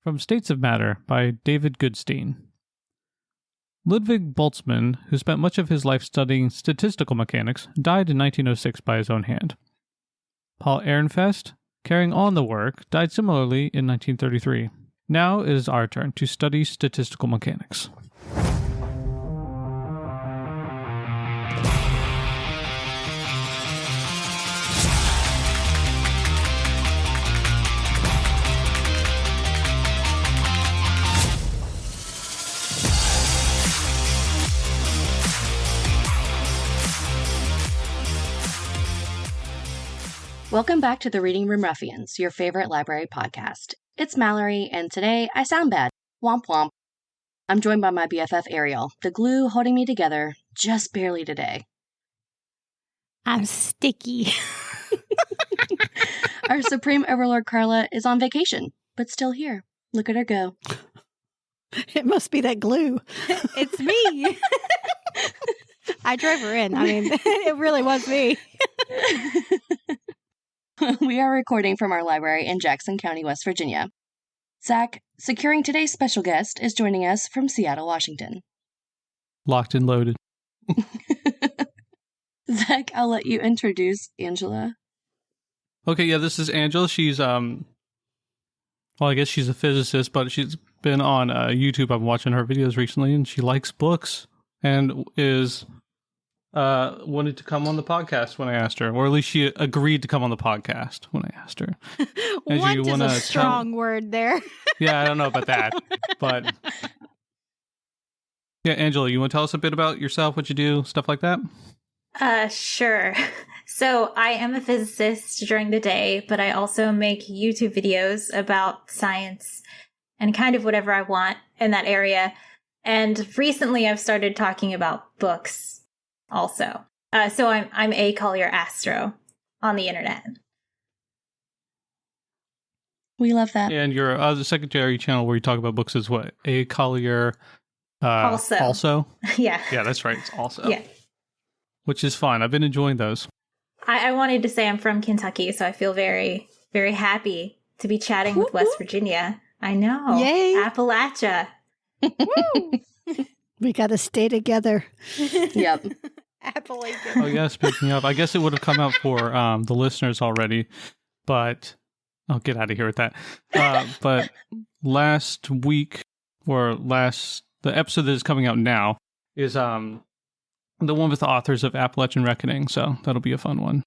From States of Matter by David Goodstein. Ludwig Boltzmann, who spent much of his life studying statistical mechanics, died in 1906 by his own hand. Paul Ehrenfest, carrying on the work, died similarly in 1933. Now it is our turn to study statistical mechanics. Welcome back to the Reading Room Ruffians, your favorite library podcast. It's Mallory, and today I sound bad. Womp womp. I'm joined by my BFF Ariel, the glue holding me together just barely today. I'm sticky. Our Supreme Overlord Carla is on vacation, but still here. Look at her go. It must be that glue. It's me. I drove her in. I mean, it really was me. We are recording from our library in Jackson County, West Virginia. Zach, securing today's special guest, is joining us from Seattle, Washington. Locked and loaded. Zach, I'll let you introduce Angela. Okay, yeah, this is Angela. She's, well, I guess she's a physicist, but she's been on YouTube. I'm watching her videos recently, and she likes books and is wanted to come on the podcast when I asked her, or at least she agreed to come on the podcast when I asked her. Want is a strong word there. Yeah, I don't know about that, but yeah, Angela, you want to tell us a bit about yourself, what you do, stuff like that? Sure. So I am a physicist during the day, but I also make YouTube videos about science and kind of whatever I want in that area. And recently I've started talking about books also. So I'm A. Collier Astro on the internet. We love that. And your other secondary channel where you talk about books is what? A. Collier also? Yeah. Yeah, that's right. It's also. Yeah. Which is fun. I've been enjoying those. I wanted to say I'm from Kentucky, so I feel very, very happy to be chatting with West Virginia. I know. Yay. Appalachia. Woo! We got to stay together. Yep. Appalachia. Oh, yeah, speaking of, I guess it would have come out for the listeners already, but I'll get out of here with that. But last week, the episode that is coming out now is the one with the authors of Appalachian Reckoning, so that'll be a fun one.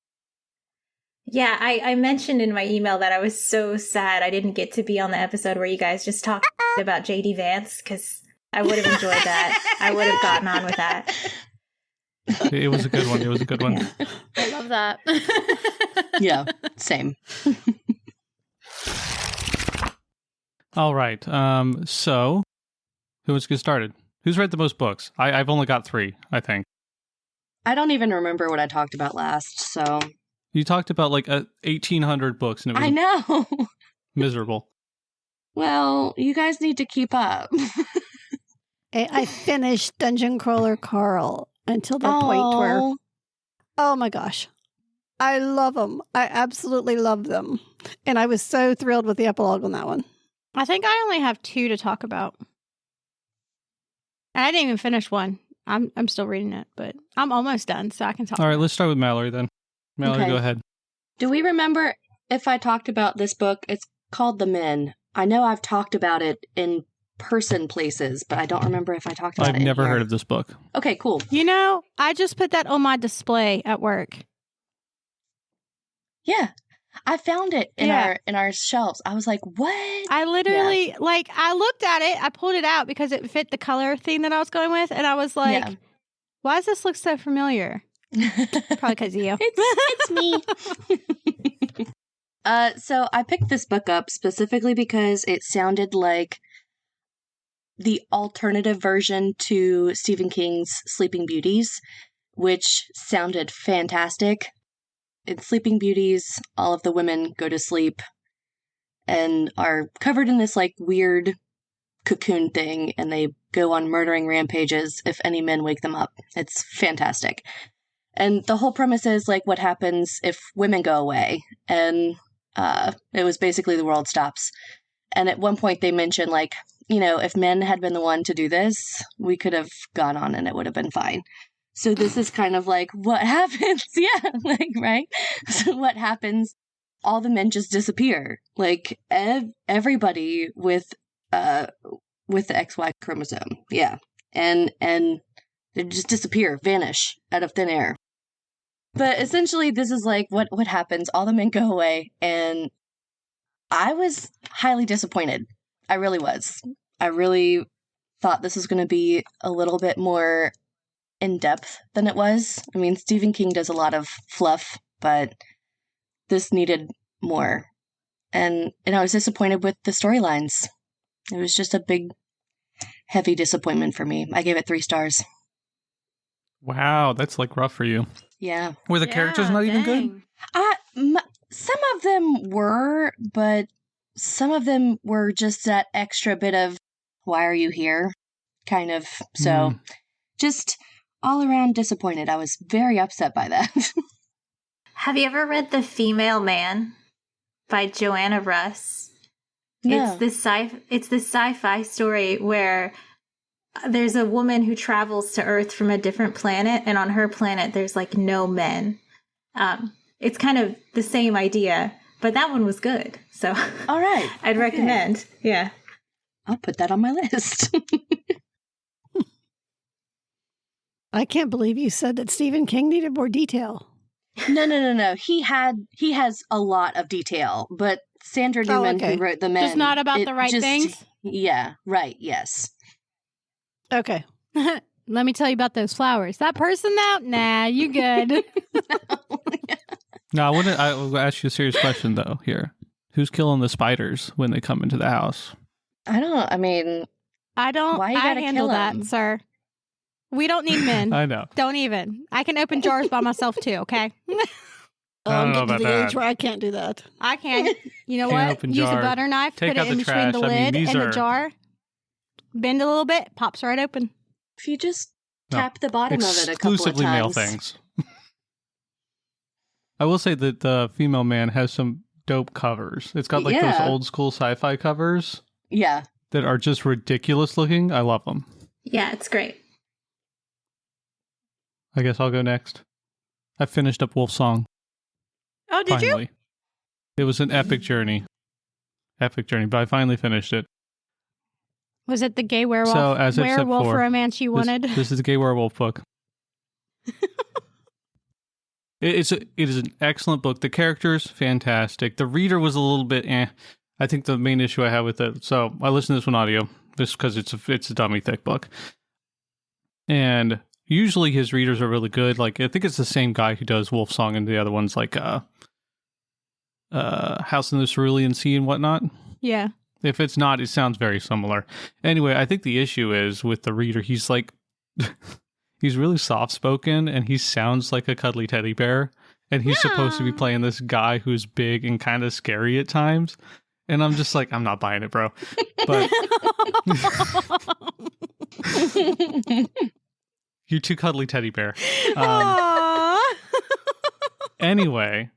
Yeah, I mentioned in my email that I was so sad I didn't get to be on the episode where you guys just talked about J.D. Vance, because I would have enjoyed that. I would have gotten on with that. It was a good one. Yeah. I love that. Yeah, same. All right. So who wants to get started? Who's read the most books? I've only got 3, I think. I don't even remember what I talked about last, so... You talked about like 1,800 books, and it was I know! miserable. Well, you guys need to keep up. I finished Dungeon Crawler Carl until the point where... Oh my gosh. I love them. I absolutely love them. And I was so thrilled with the epilogue on that one. I think I only have 2 to talk about. And I didn't even finish one. I'm still reading it, but I'm almost done, so I can talk. All right, let's start with Mallory then. Mallory, Okay. Go ahead. Do we remember if I talked about this book? It's called The Men. I know I've talked about it in person places, but I don't remember if I talked about it. I've never here. heard of this book. Okay, cool. You know, I just put that on my display at work. Yeah. I found it in our shelves. I was like, what? I literally, I looked at it, I pulled it out because it fit the color theme that I was going with, and I was like, why does this look so familiar? Probably because of you. It's me. So I picked this book up specifically because it sounded like the alternative version to Stephen King's Sleeping Beauties, which sounded fantastic. In Sleeping Beauties, all of the women go to sleep and are covered in this like weird cocoon thing, and they go on murdering rampages if any men wake them up. It's fantastic. And the whole premise is like what happens if women go away, and it was basically the world stops. And at one point they mentioned, like, if men had been the one to do this, we could have gone on and it would have been fine. So this is kind of like what happens. Yeah, like, right? So what happens? All the men just disappear. Like everybody with the XY chromosome. Yeah. And they just disappear, vanish out of thin air. But essentially this is like what happens. All the men go away, and I was highly disappointed. I really was. I really thought this was going to be a little bit more in depth than it was. I mean, Stephen King does a lot of fluff, but this needed more. And I was disappointed with the storylines. It was just a big, heavy disappointment for me. I gave it 3 stars. Wow, that's like rough for you. Yeah. Were the characters not even good? Some of them were, but some of them were just that extra bit of, why are you here? Kind of. So just all around disappointed. I was very upset by that. Have you ever read The Female Man by Joanna Russ? No. It's this sci-fi story where there's a woman who travels to Earth from a different planet, and on her planet there's like no men. It's kind of the same idea, but that one was good. So all right. I'd recommend. Yeah. I'll put that on my list. I can't believe you said that Stephen King needed more detail. No. He has a lot of detail, but Sandra Newman, who wrote The Men, just not about the right things. Yeah, right. Yes. Okay. Let me tell you about those flowers. That person now? Nah, you good. No, I will ask you a serious question though. Here, who's killing the spiders when they come into the house? I don't. Why you gotta handle kill that, 'em? sir. We don't need men. I know. Don't even. I can open jars by myself too. Okay. I don't know I'm getting to about the that. age where I can't do that. I can. You know Can't what? open Use jar. a butter knife. Take put out it in the between trash. the I mean, lid these and are- the jar. Bend a little bit. Pops right open. If you just No. tap the bottom of it a couple of Exclusively male times. things. I will say that The Female Man has some dope covers. It's got like those Yeah. old school sci-fi covers Yeah. that are just ridiculous looking. I love them. Yeah, it's great. I guess I'll go next. I finished up Wolf Song. Oh, did you? Finally. It was an epic journey. But I finally finished it. Was it the gay werewolf? So, as I've said werewolf before, romance you wanted? This is a gay werewolf book. It is an excellent book. The characters, fantastic. The reader was a little bit I think the main issue I have with it, so I listened to this one audio just because it's a dummy thick book. And usually his readers are really good. Like, I think it's the same guy who does Wolf Song and the other ones like House in the Cerulean Sea and whatnot. Yeah. If it's not, it sounds very similar. Anyway, I think the issue is with the reader, he's like, he's really soft-spoken and he sounds like a cuddly teddy bear. And he's supposed to be playing this guy who's big and kind of scary at times. And I'm just like, I'm not buying it, bro. But you're too cuddly teddy bear. Aww. Anyway,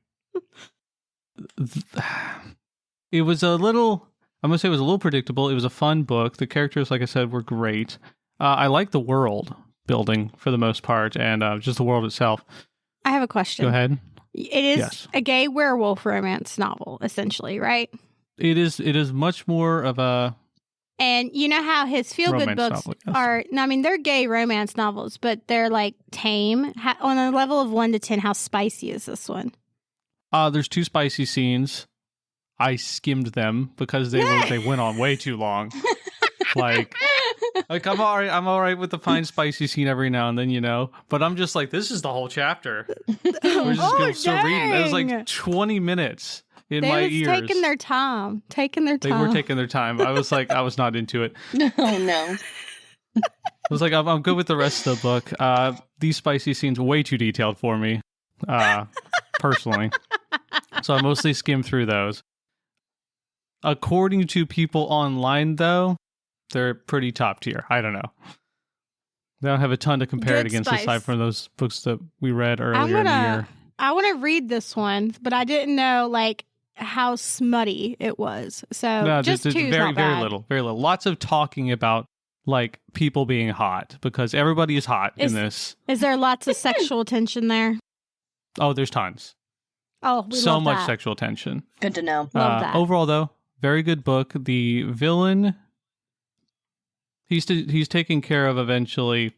it was I'm going to say it was a little predictable. It was a fun book. The characters, like I said, were great. I like the world building for the most part and just the world itself. I have a question. Go ahead. It is Yes. a gay werewolf romance novel, essentially, right? It is much more of a... And you know how his feel-good Romance books novel, yes. are, no, I mean, they're gay romance novels, but they're like tame. On a level of 1 to 10, how spicy is this one? There's 2 spicy scenes. I skimmed them because they went on way too long. like I'm all right with the fine spicy scene every now and then, you know. But I'm just like, this is the whole chapter. We're just still reading. It was like 20 minutes in my ears. Taking their time. They were taking their time. I was like, I was not into it. Oh, no. I was like, I'm good with the rest of the book. These spicy scenes way too detailed for me, personally. So I mostly skimmed through those. According to people online, though, they're pretty top tier. I don't know. They don't have a ton to compare it Good against spice. aside from those books that we read earlier in the year. I want to read this one, but I didn't know, like, how smutty it was. So No, just there's two's very, not very bad. little, very little. Lots of talking about like people being hot because everybody is hot in this. Is there lots of sexual tension there? Oh, there's tons. Oh, we So love much that. sexual tension. Good to know. Love that. Overall, though, very good book. The villain, he's taken care of eventually.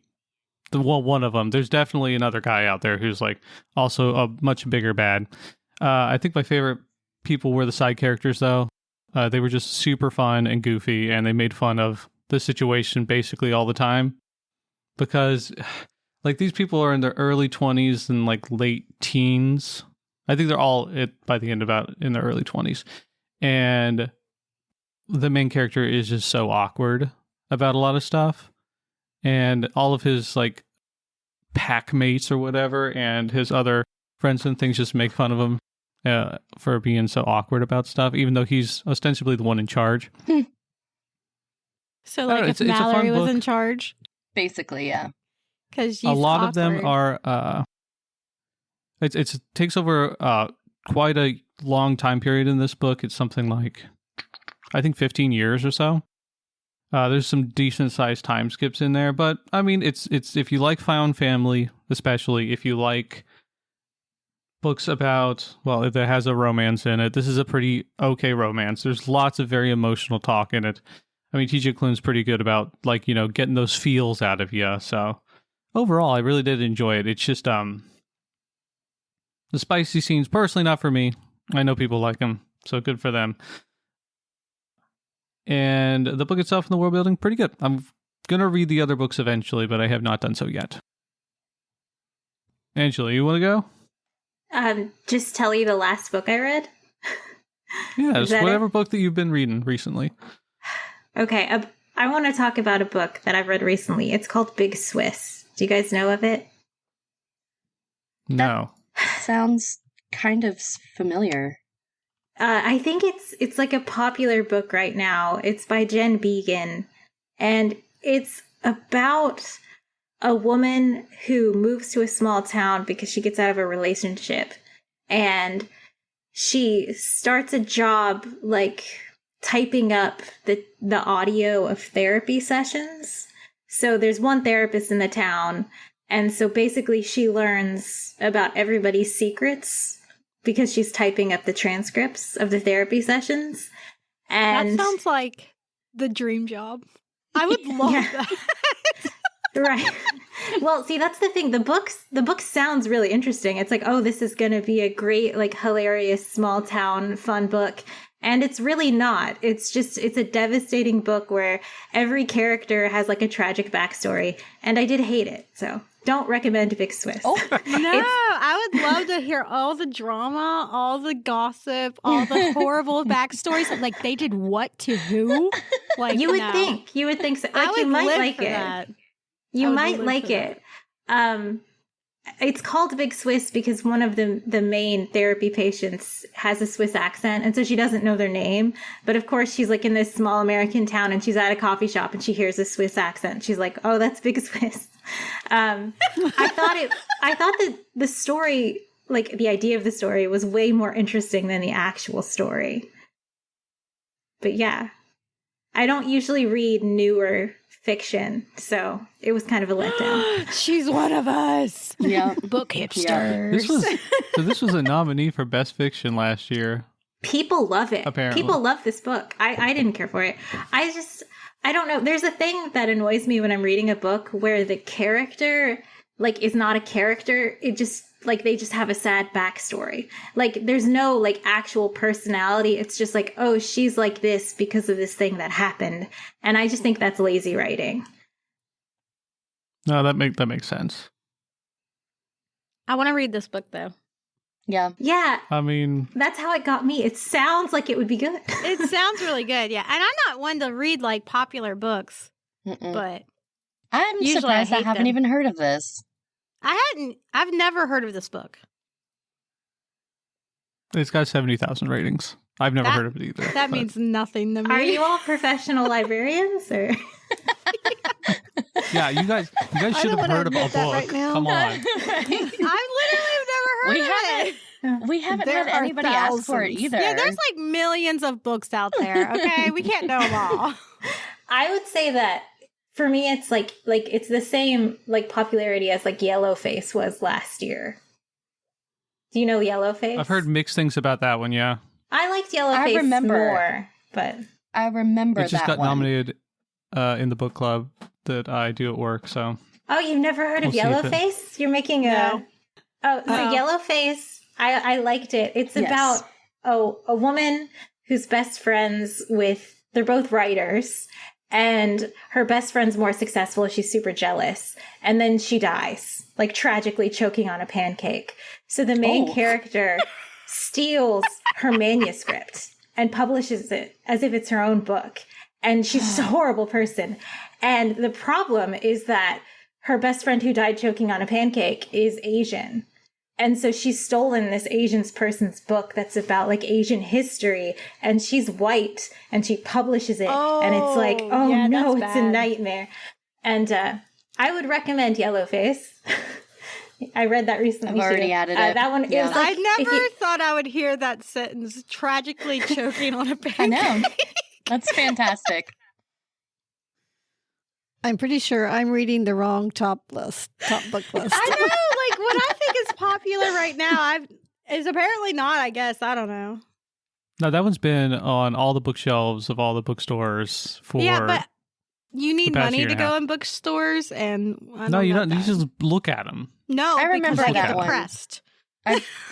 One of them. There's definitely another guy out there who's like also a much bigger bad. I think my favorite people were the side characters, though. They were just super fun and goofy, and they made fun of the situation basically all the time. Because, like, these people are in their early 20s and like late teens. I think they're all by the end about in their early 20s. And the main character is just so awkward about a lot of stuff. And all of his like pack mates or whatever and his other friends and things just make fun of him for being so awkward about stuff, even though he's ostensibly the one in charge. So I don't like know, if it's a fun Mallory was book. in charge, Basically, yeah. because A lot of them are it takes over quite a long time period in this book. It's something like I think 15 years or so. There's some decent sized time skips in there, but I mean it's if you like found family, especially if you like books about, well, if it has a romance in it, this is a pretty okay romance. There's lots of very emotional talk in it. I mean, TJ Klune's pretty good about like, you know, getting those feels out of you. So overall, I really did enjoy it. It's just the spicy scenes, personally not for me. I know people like them, so good for them. And the book itself and the world building, pretty good. I'm going to read the other books eventually, but I have not done so yet. Angela, you want to go? Just tell you the last book I read. Yes, that whatever it? book that you've been reading recently. Okay, I want to talk about a book that I've read recently. It's called Big Swiss. Do you guys know of it? No. Sounds kind of familiar. I think it's like a popular book right now. It's by Jen Began, and it's about a woman who moves to a small town because she gets out of a relationship, and she starts a job like typing up the audio of therapy sessions. So there's one therapist in the town, and so basically she learns about everybody's secrets because she's typing up the transcripts of the therapy sessions. And that sounds like the dream job. I would love that. Right. Well, see, that's the thing. The book sounds really interesting. It's like, oh, this is going to be a great, like, hilarious, small town, fun book. And it's really not. It's a devastating book where every character has like a tragic backstory. And I did hate it. So don't recommend Big Swiss. No, I would love to hear all the drama, all the gossip, all the horrible backstories. Like they did what to who? Like you would think so. Like I would you might live like for it. that. You might like it. It's called Big Swiss because one of the main therapy patients has a Swiss accent, and so she doesn't know their name. But of course, she's like in this small American town, and she's at a coffee shop, and she hears a Swiss accent. She's like, "Oh, that's Big Swiss." I thought that the story, like the idea of the story, was way more interesting than the actual story. But yeah, I don't usually read newer fiction, so it was kind of a letdown. She's one of us. Yeah. Book hipsters. This was a nominee for Best Fiction last year. People love it. Apparently. People love this book. I didn't care for it. I don't know. There's a thing that annoys me when I'm reading a book where the character like is not a character. It just like they just have a sad backstory. Like there's no like actual personality. It's just like, oh, she's like this because of this thing that happened. And I just think that's lazy writing. No, that makes sense. I want to read this book though. Yeah. Yeah. I mean, That's how it got me. It sounds like it would be good. It sounds really good, yeah. And I'm not one to read like popular books, but I'm Usually surprised I I hate haven't them. even heard of this. I've never heard of this book. it's got 70,000 ratings. I've never That- heard of it either. That but- means nothing to me. Are you all professional librarians or? Yeah, you guys I should don't have wanna heard of a admit that book. right now. Come on. I literally have never heard We of haven't. it. We haven't There had are anybody ask for it thousands. either. Yeah, there's like millions of books out there. Okay, we can't know them all. I would say that for me, it's like it's the same like popularity as like Yellowface was last year. Do you know Yellowface? I've heard mixed things about that one, yeah. I liked Yellowface more, but I remember It just that got one. nominated in the book club that I do at work, so. oh, you've never heard of We'll see if it- Yellowface? You're making No. so Yellowface. I liked it. It's Yes. about a woman who's best friends with. They're both writers. And her best friend's more successful. She's super jealous. And then she dies, like tragically choking on a pancake. So the main character steals her manuscript and publishes it as if it's her own book. And she's just a horrible person. And the problem is that her best friend who died choking on a pancake is Asian. And so she's stolen this Asian person's book that's about like Asian history, and she's white, and she publishes it, and it's like, oh yeah, no, that's it's a bad. nightmare. And I would recommend Yellowface. I read that recently. I've already too. added it. That one, Yeah. it was like, I if never you- thought I would hear that sentence. Tragically choking on a pancake. I know. That's fantastic. I'm pretty sure I'm reading the wrong top book list. I know, like what I think is popular right now, is apparently not. I guess I don't know. No, that one's been on all the bookshelves of all the bookstores for. Yeah, but you need past money year to and a go half. in bookstores, and I no, don't you know don't. You that. just look at them. No, I remember because I that get one. depressed.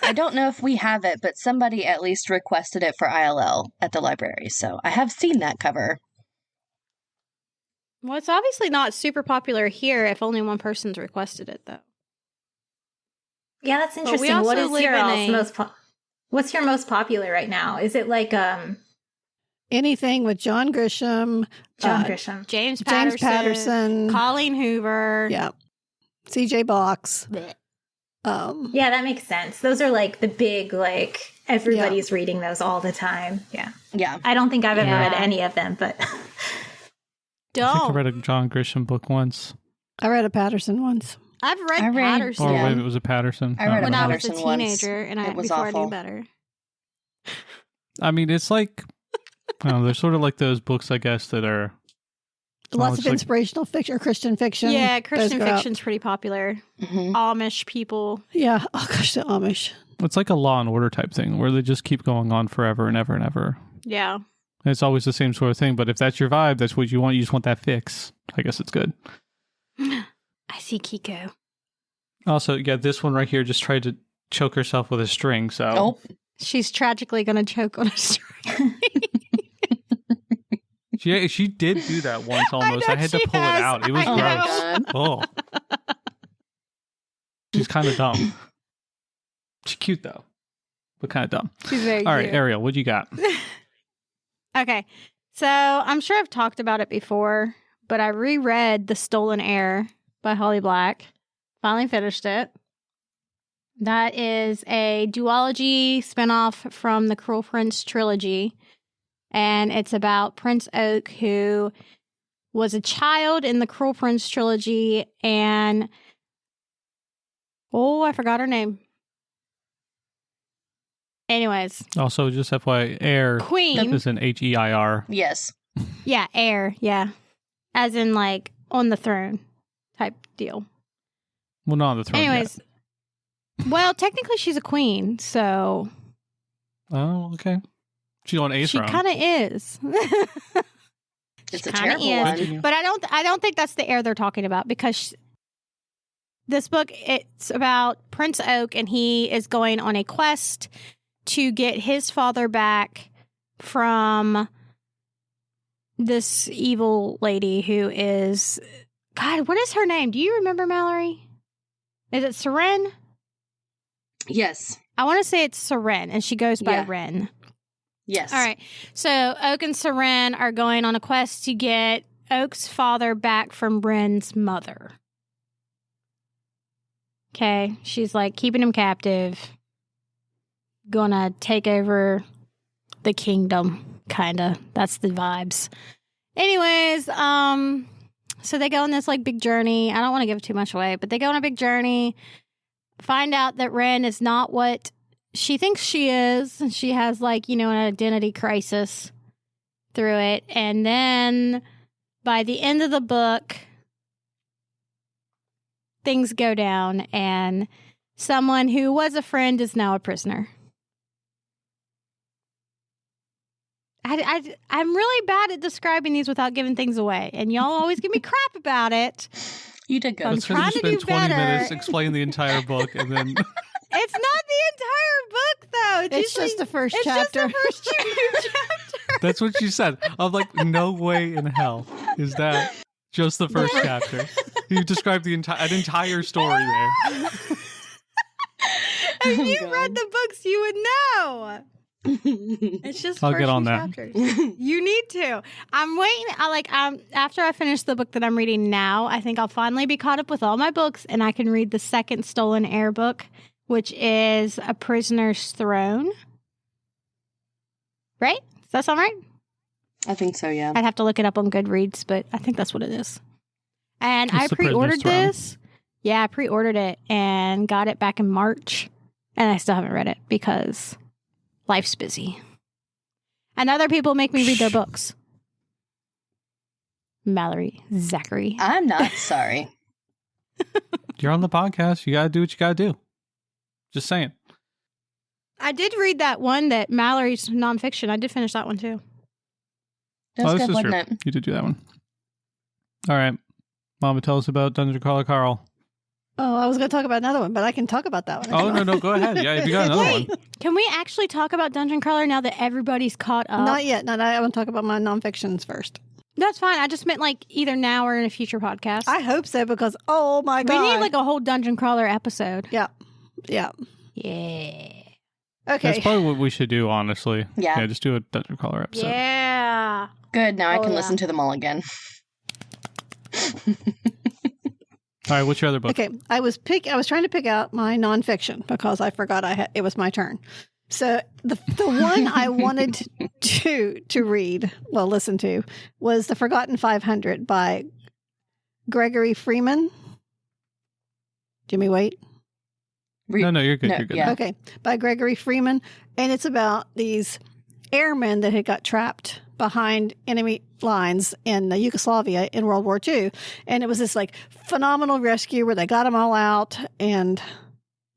I don't know if we have it, but somebody at least requested it for ILL at the library. So I have seen that cover. Well, it's obviously not super popular here if only one person's requested it, though. yeah, that's we interesting. also What is live your in all's a- most? What's your most popular right now? Is it like Anything with John Grisham, John Grisham? James James Patterson, Patterson, Colleen Hoover. yeah, C.J. Box. Blech. Yeah, that makes sense. Those are like the big, like everybody's reading those all the time. Yeah, Yeah. I don't think I've ever read Yeah. any of them, but I think Don't. I read a John Grisham book once. I read a Patterson once. I've read I read- Patterson Or Yeah. maybe it was a Patterson. I read a when I was a Patterson once. teenager, and It was before I awful. knew better. I mean, it's like, I don't know, they're sort of like those books, I guess, that are. Lots it's of like- inspirational fiction or Christian fiction. Yeah, Those Christian go out. fiction's pretty popular. Mhm. Amish people. Yeah. Oh gosh, the Amish. It's like a Law and Order type thing where they just keep going on forever and ever and ever. Yeah. And it's always the same sort of thing, but if that's your vibe, that's what you want. You just want that fix. I guess it's good. I see Kiko. Also, yeah, this one right here just tried to choke herself with a string. So Oh, She's tragically going to choke on a string. she did do that once almost. know I had to she pull has. it out. It was I know. gross. Oh, she's kind of dumb. She's cute though, but kind of dumb. She's very All right, cute. Ariel, what you got? Okay. So I'm sure I've talked about it before, but I reread The Stolen Heir by Holly Black. Finally finished it. That is a duology spinoff from the Cruel Prince trilogy. And it's about Prince Oak, who was a child in the Cruel Prince trilogy. And, oh, I forgot her name. Anyways, Also, just FYI, Air Queen. is an H-E-I-R. yes. Yeah, heir. Yeah. As in, like, on the throne type deal. Well, not on the throne Anyways, well, technically she's a queen, so yet. Oh, okay. She's on a she throne. kind of is. It's She a kinda terrible is. one. But I don't think that's the heir they're talking about, because this book, it's about Prince Oak, and he is going on a quest to get his father back from this evil lady who is, God, what is her name? Do you remember, Mallory? Is it Seren? Yes. I want to say it's Seren, and she goes by Yeah. Ren. Yes. All right. So Oak and Seren are going on a quest to get Oak's father back from Ren's mother. Okay. She's like keeping him captive, gonna take over the kingdom, kind of. That's the vibes. Anyways, so they go on this like big journey. I don't want to give too much away, but they go on a big journey, find out that Ren is not what she thinks she is. She has like, an identity crisis through it. And then by the end of the book, things go down and someone who was a friend is now a prisoner. I'm really bad at describing these without giving things away, and y'all always give me crap about it. You did good. So I'm trying to do 20 better. minutes explain the entire book, and then It's not the entire book, though. It's just the first chapter. It's just the first chapter. that's what she said. I'm like, no way in hell is that just the first chapter. You described an entire story there. If you read the books, you would know. It's just I'll first get on few that. chapters. You need to. I'm waiting. After I finish the book that I'm reading now, I think I'll finally be caught up with all my books, and I can read the second Stolen Heir book, which is A Prisoner's Throne. Right? Does that sound right? I think so, yeah. I'd have to look it up on Goodreads, but I think that's what it is. And It's I The pre-ordered Prisoner's this. Yeah, I pre-ordered it and got it back in March, and I still haven't read it because life's busy. And other people make me read their books. Mallory, Zachary. I'm not sorry. You're on the podcast. You gotta do what you gotta do. Just saying. I did read that one, that Mallory's nonfiction. I did finish that one too. That's this good, is wasn't true. it? You did do that one. All right. Mama, tell us about Dungeon Crawler Carl. Oh, I was going to talk about another one, but I can talk about that one. Oh, no, go ahead. Yeah, if you got another Wait, one. can we actually talk about Dungeon Crawler now that everybody's caught up? Not yet. I want to talk about my nonfictions first. That's fine. I just meant like either now or in a future podcast. I hope so because, oh my God. We need like a whole Dungeon Crawler episode. Yeah. Yeah. Okay. That's probably what we should do, honestly. Yeah. Yeah, just do a Dungeon Crawler episode. Yeah. Good, now I Oh, can yeah. listen to them all again. All right, what's your other book? Okay, I was trying to pick out my nonfiction because I forgot it was my turn. So the one I wanted to read, listen to, was The Forgotten 500 by Gregory Freeman. Jimmy, wait. No, you're good. No, You're good. yeah. Okay, by Gregory Freeman, and it's about these airmen that had got trapped behind enemy lines in Yugoslavia in World War II. And it was this like phenomenal rescue where they got them all out. And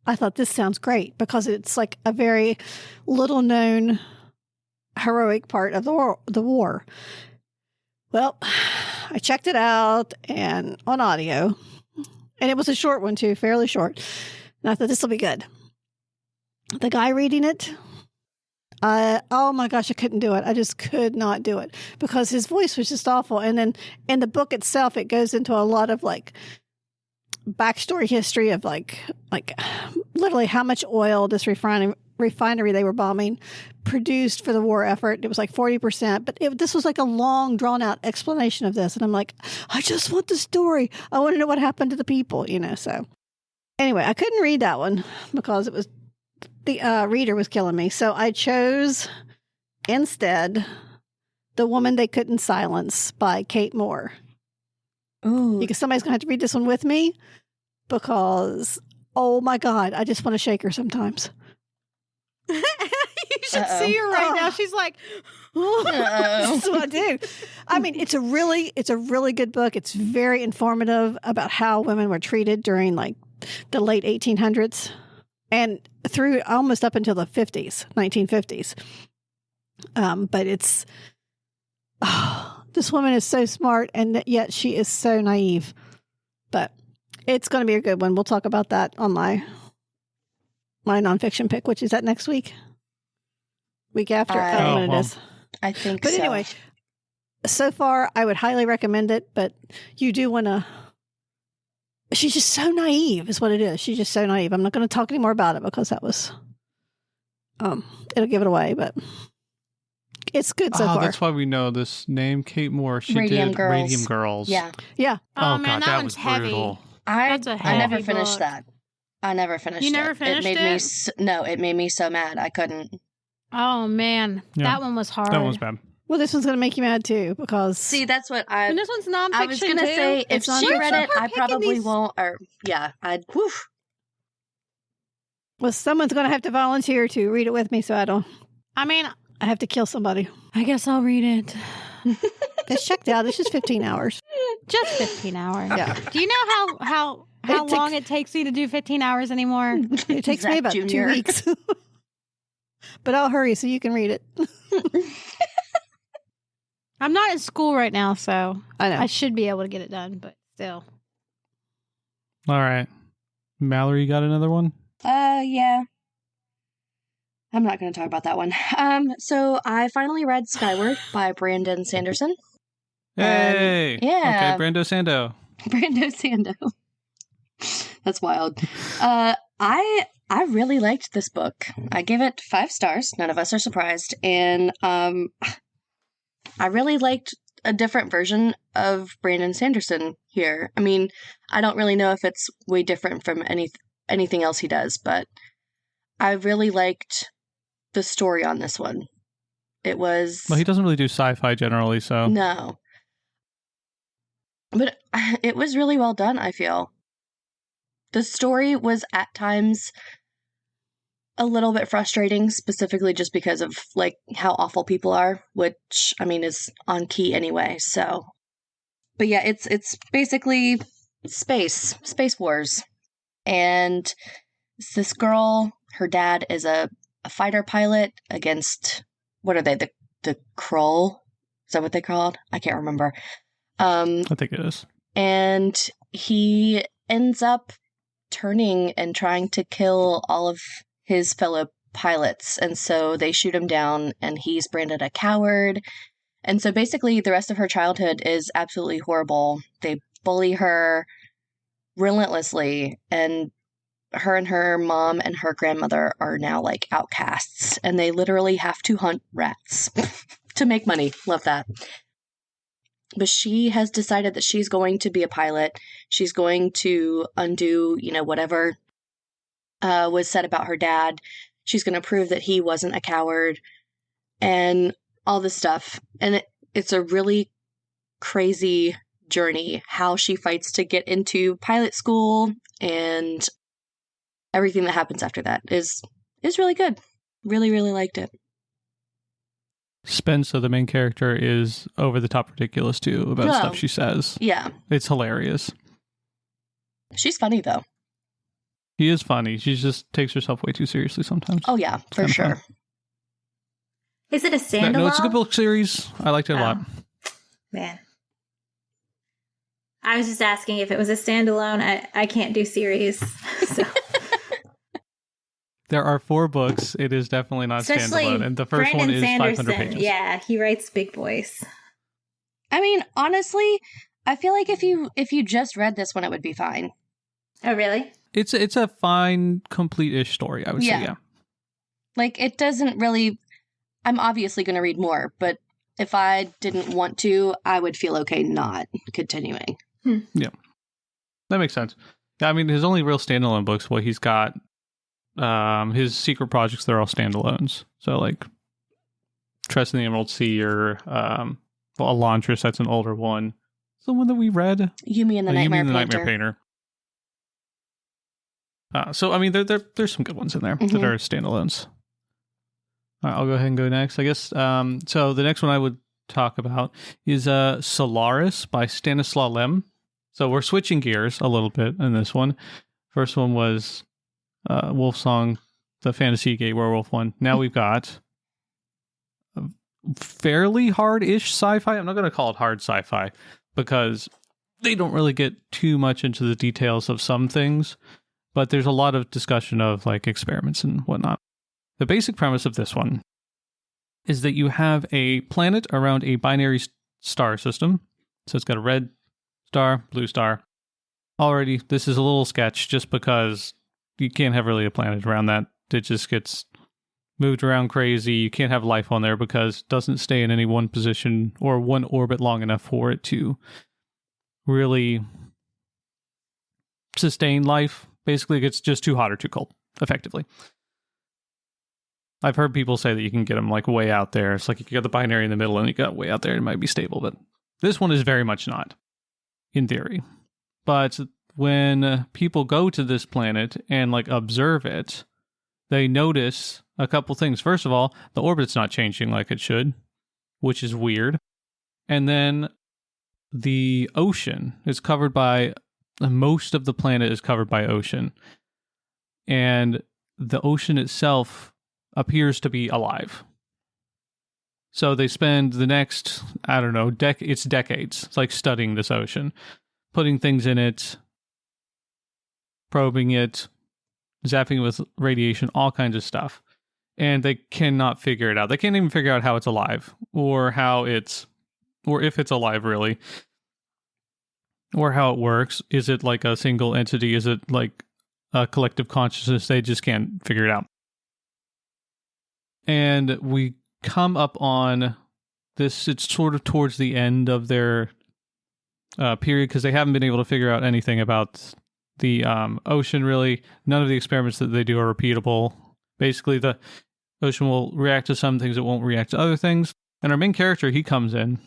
I thought, this sounds great because it's like a very little known heroic part of the war. Well, I checked it out and on audio, and it was a short one too, fairly short. And I thought, this will be good. The guy reading it, oh my gosh, I couldn't do it. I just could not do it because his voice was just awful. And then in the book itself, it goes into a lot of like backstory history of like literally how much oil this refinery they were bombing produced for the war effort. It was like 40%, but this was like a long drawn out explanation of this. And I'm like, I just want the story. I want to know what happened to the people, so anyway, I couldn't read that one because it was the reader was killing me. So I chose instead The Woman They Couldn't Silence by Kate Moore. Ooh. Because somebody's going to have to read this one with me because, oh my God, I just want to shake her sometimes. You should Uh-oh. see her right now. Oh. She's like, That's what I do. I mean, it's a really good book. It's very informative about how women were treated during like the late 1800s and through almost up until the 1950s. But it's, this woman is so smart and yet she is so naive. But it's going to be a good one. We'll talk about that on my nonfiction pick, which is that next week? Week after? I don't know when it is. I think But so. anyway, so far I would highly recommend it, but you do want to. She's just so naive, is what it is. She's just so naive. I'm not going to talk any more about it because that was, it'll give it away, but it's good so far. That's why we know this name, Kate Moore. She Radium did Girls. Radium Girls. Yeah. Yeah. oh, man, God, that that one's was heavy. brutal. That's a I never heavy finished book. that. I never finished it. You never finished it? it? Made me no, it made me so mad. I couldn't. Oh, man. Yeah. That one was hard. That one was bad. Well, this one's going to make you mad too because See, that's what And this one's nonfiction, I was gonna too. say. If It's she read nonfiction. it, Her I picking probably these- won't. Or yeah, I'd. Whew. Well, someone's going to have to volunteer to read it with me, so I have to kill somebody. I guess I'll read it. It's checked out. It's just 15 hours. Just 15 hours. Yeah. Do you know how long it takes you to do 15 hours anymore? It takes Zach me about Jr. 2 weeks. But I'll hurry so you can read it. I'm not in school right now, so I know. I should be able to get it done, but still. All right. Mallory, you got another one? Yeah. I'm not going to talk about that one. So I finally read Skyward by Brandon Sanderson. Hey! Yeah. Okay, Brando Sando. Brando Sando. That's wild. I really liked this book. I give it 5 stars. None of us are surprised. And I really liked a different version of Brandon Sanderson here. I mean, I don't really know if it's way different from anything else he does, but I really liked the story on this one. It was... Well, he doesn't really do sci-fi generally, so... No. But it was really well done, I feel. The story was at times a little bit frustrating, specifically just because of like how awful people are, which I mean is on key anyway. So, but yeah, it's basically space wars, and it's this girl. Her dad is a fighter pilot against, what are they? The Krull? Is that what they called? I can't remember. I think it is. And he ends up turning and trying to kill all of his fellow pilots. And so they shoot him down and he's branded a coward. And so basically the rest of her childhood is absolutely horrible. They bully her relentlessly, and her mom and her grandmother are now like outcasts, and they literally have to hunt rats to make money. Love that. But she has decided that she's going to be a pilot. She's going to undo, whatever was said about her dad. She's going to prove that he wasn't a coward and all this stuff. And it's a really crazy journey, how she fights to get into pilot school, and everything that happens after that is really good. Really, really liked it. Spencer, the main character, is over the top ridiculous too about stuff she says. Yeah. It's hilarious. She's funny though. She is funny. She just takes herself way too seriously sometimes. Oh yeah, for sure. Fun. Is it a standalone? No, it's a good book series. I liked it a lot. Man. I was just asking if it was a standalone. I can't do series. So. There are 4 books. It is definitely not Especially standalone. And the first Brandon one is Sanderson. 500 pages. Yeah, he writes big boys. I mean, honestly, I feel like if you just read this one, it would be fine. Oh, really? It's a fine, complete-ish story, I would say, yeah. Like, it doesn't really... I'm obviously going to read more, but if I didn't want to, I would feel okay not continuing. Yeah. That makes sense. Yeah, I mean, his only real standalone books, well, he's got his secret projects, they're all standalones. So, like, Trust in the Emerald Sea or Elantris, that's an older one. It's the one that we read. Yumi and the Nightmare Painter. So, I mean, there's some good ones in there that are standalones. All right, I'll go ahead and go next, I guess. So the next one I would talk about is Solaris by Stanislaw Lem. So we're switching gears a little bit in this one. First one was Wolfsong, the Fantasy Gate Werewolf one. Now we've got a fairly hard-ish sci-fi. I'm not going to call it hard sci-fi because they don't really get too much into the details of some things, but there's a lot of discussion of like experiments and whatnot. The basic premise of this one is that you have a planet around a binary star system. So it's got a red star, blue star. Already, this is a little sketch just because you can't have really a planet around that. It just gets moved around crazy. You can't have life on there because it doesn't stay in any one position or one orbit long enough for it to really sustain life. Basically, it gets just too hot or too cold, effectively. I've heard people say that you can get them like way out there. It's like you got the binary in the middle and you got way out there, it might be stable, but this one is very much not, in theory. But when people go to this planet and like observe it, they notice a couple things. First of all, the orbit's not changing like it should, which is weird. And then the ocean is covered by, most of the planet is covered by ocean. And the ocean itself appears to be alive. So they spend the next, I don't know, it's decades. It's like studying this ocean, putting things in it, probing it, zapping it with radiation, all kinds of stuff. And they cannot figure it out. They can't even figure out how it's alive, or if it's alive really, or how it works. Is it like a single entity? Is it like a collective consciousness? They just can't figure it out. And we come up on this, it's sort of towards the end of their period, because they haven't been able to figure out anything about the ocean, really. None of the experiments that they do are repeatable. Basically, the ocean will react to some things, it won't react to other things. And our main character, he comes in,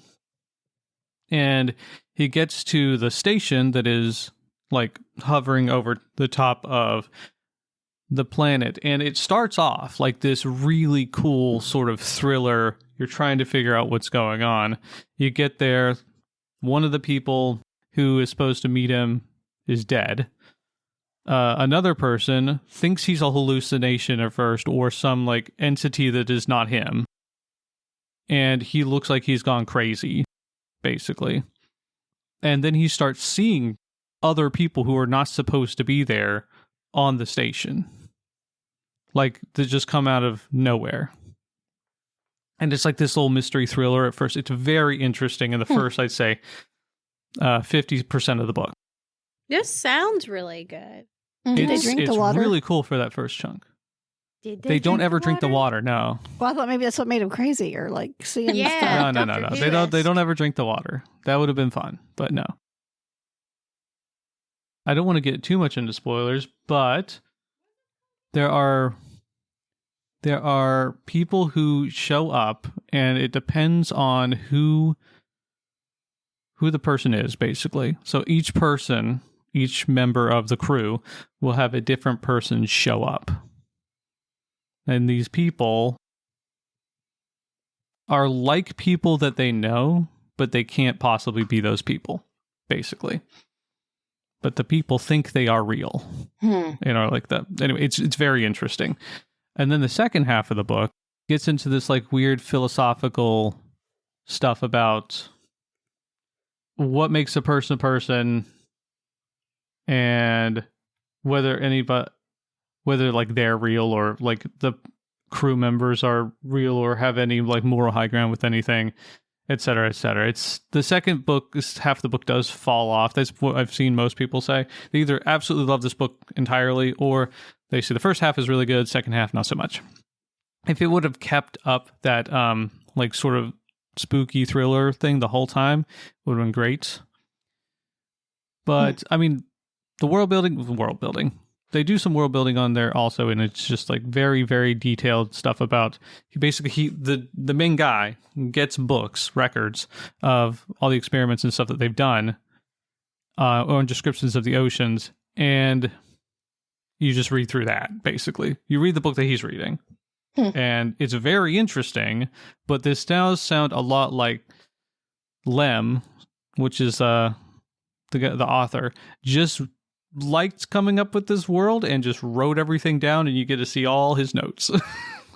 and he gets to the station that is like hovering over the top of the planet, and it starts off like this really cool sort of thriller. You're trying to figure out what's going on. You get there, one of the people who is supposed to meet him is dead. Another person thinks he's a hallucination at first, or some like entity that is not him, and he looks like he's gone crazy, basically. And then he starts seeing other people who are not supposed to be there on the station. Like, they just come out of nowhere. And it's like this little mystery thriller at first. It's very interesting in the first, I'd say, 50% of the book. This sounds really good. Did they drink the water? It's really cool for that first chunk. Did they don't ever drink the water, no. Well, I thought maybe that's what made him crazy, or like seeing stuff. No. They don't ever drink the water. That would have been fun, but no. I don't want to get too much into spoilers, but there are people who show up, and it depends on who the person is, basically. So each member of the crew will have a different person show up. And these people are like people that they know, but they can't possibly be those people, basically. But the people think they are real. Like that. Anyway, it's very interesting. And then the second half of the book gets into this like weird philosophical stuff about what makes a person, and whether like they're real, or like the crew members are real, or have any like moral high ground with anything, etc., etc. It's the second book, half the book does fall off. That's what I've seen most people say. They either absolutely love this book entirely, or they say the first half is really good, second half not so much. If it would have kept up that like sort of spooky thriller thing the whole time, it would have been great. But I mean, the world building. They do some world building on there also, and it's just like very, very detailed stuff about the main guy gets books, records of all the experiments and stuff that they've done, or descriptions of the oceans, and you just read through that, basically. You read the book that he's reading. And it's very interesting, but this does sound a lot like Lem, which is the author, just liked coming up with this world and just wrote everything down, and you get to see all his notes.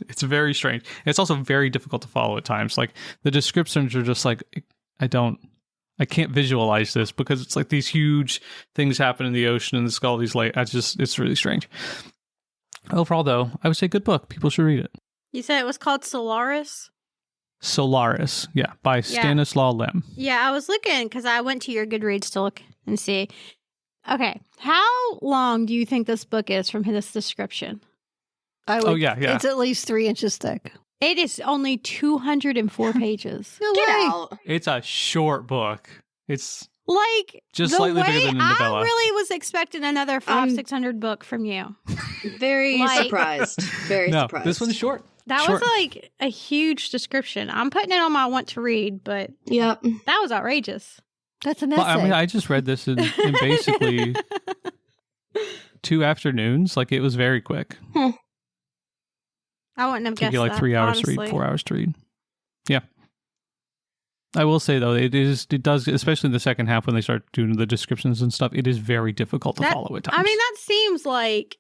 It's very strange. It's also very difficult to follow at times. Like, the descriptions are just like, I can't visualize this, because it's like these huge things happen in the ocean, and it's all these it's really strange. Overall, though, I would say good book. People should read it. You said it was called Solaris? Solaris, yeah, by Stanislaw Lem. Yeah, I was looking, because I went to your Goodreads to look and see. Okay, how long do you think this book is from this description? It's at least 3 inches thick. It is only 204 pages. No Get way. out. It's a short book. It's like just slightly bigger than a novella. I really was expecting another 500-600 book from you. Very surprised. Very surprised. This one's short. That was like a huge description. I'm putting it on my want to read, but yep, that was outrageous. That's an essay. Well, I mean, I just read this in basically 2 afternoons. Like, it was very quick. I wouldn't have Took guessed you like that, 3 hours honestly. to read, 4 hours to read. Yeah. I will say though, it does, especially in the second half when they start doing the descriptions and stuff, it is very difficult to follow at times. I mean, that seems like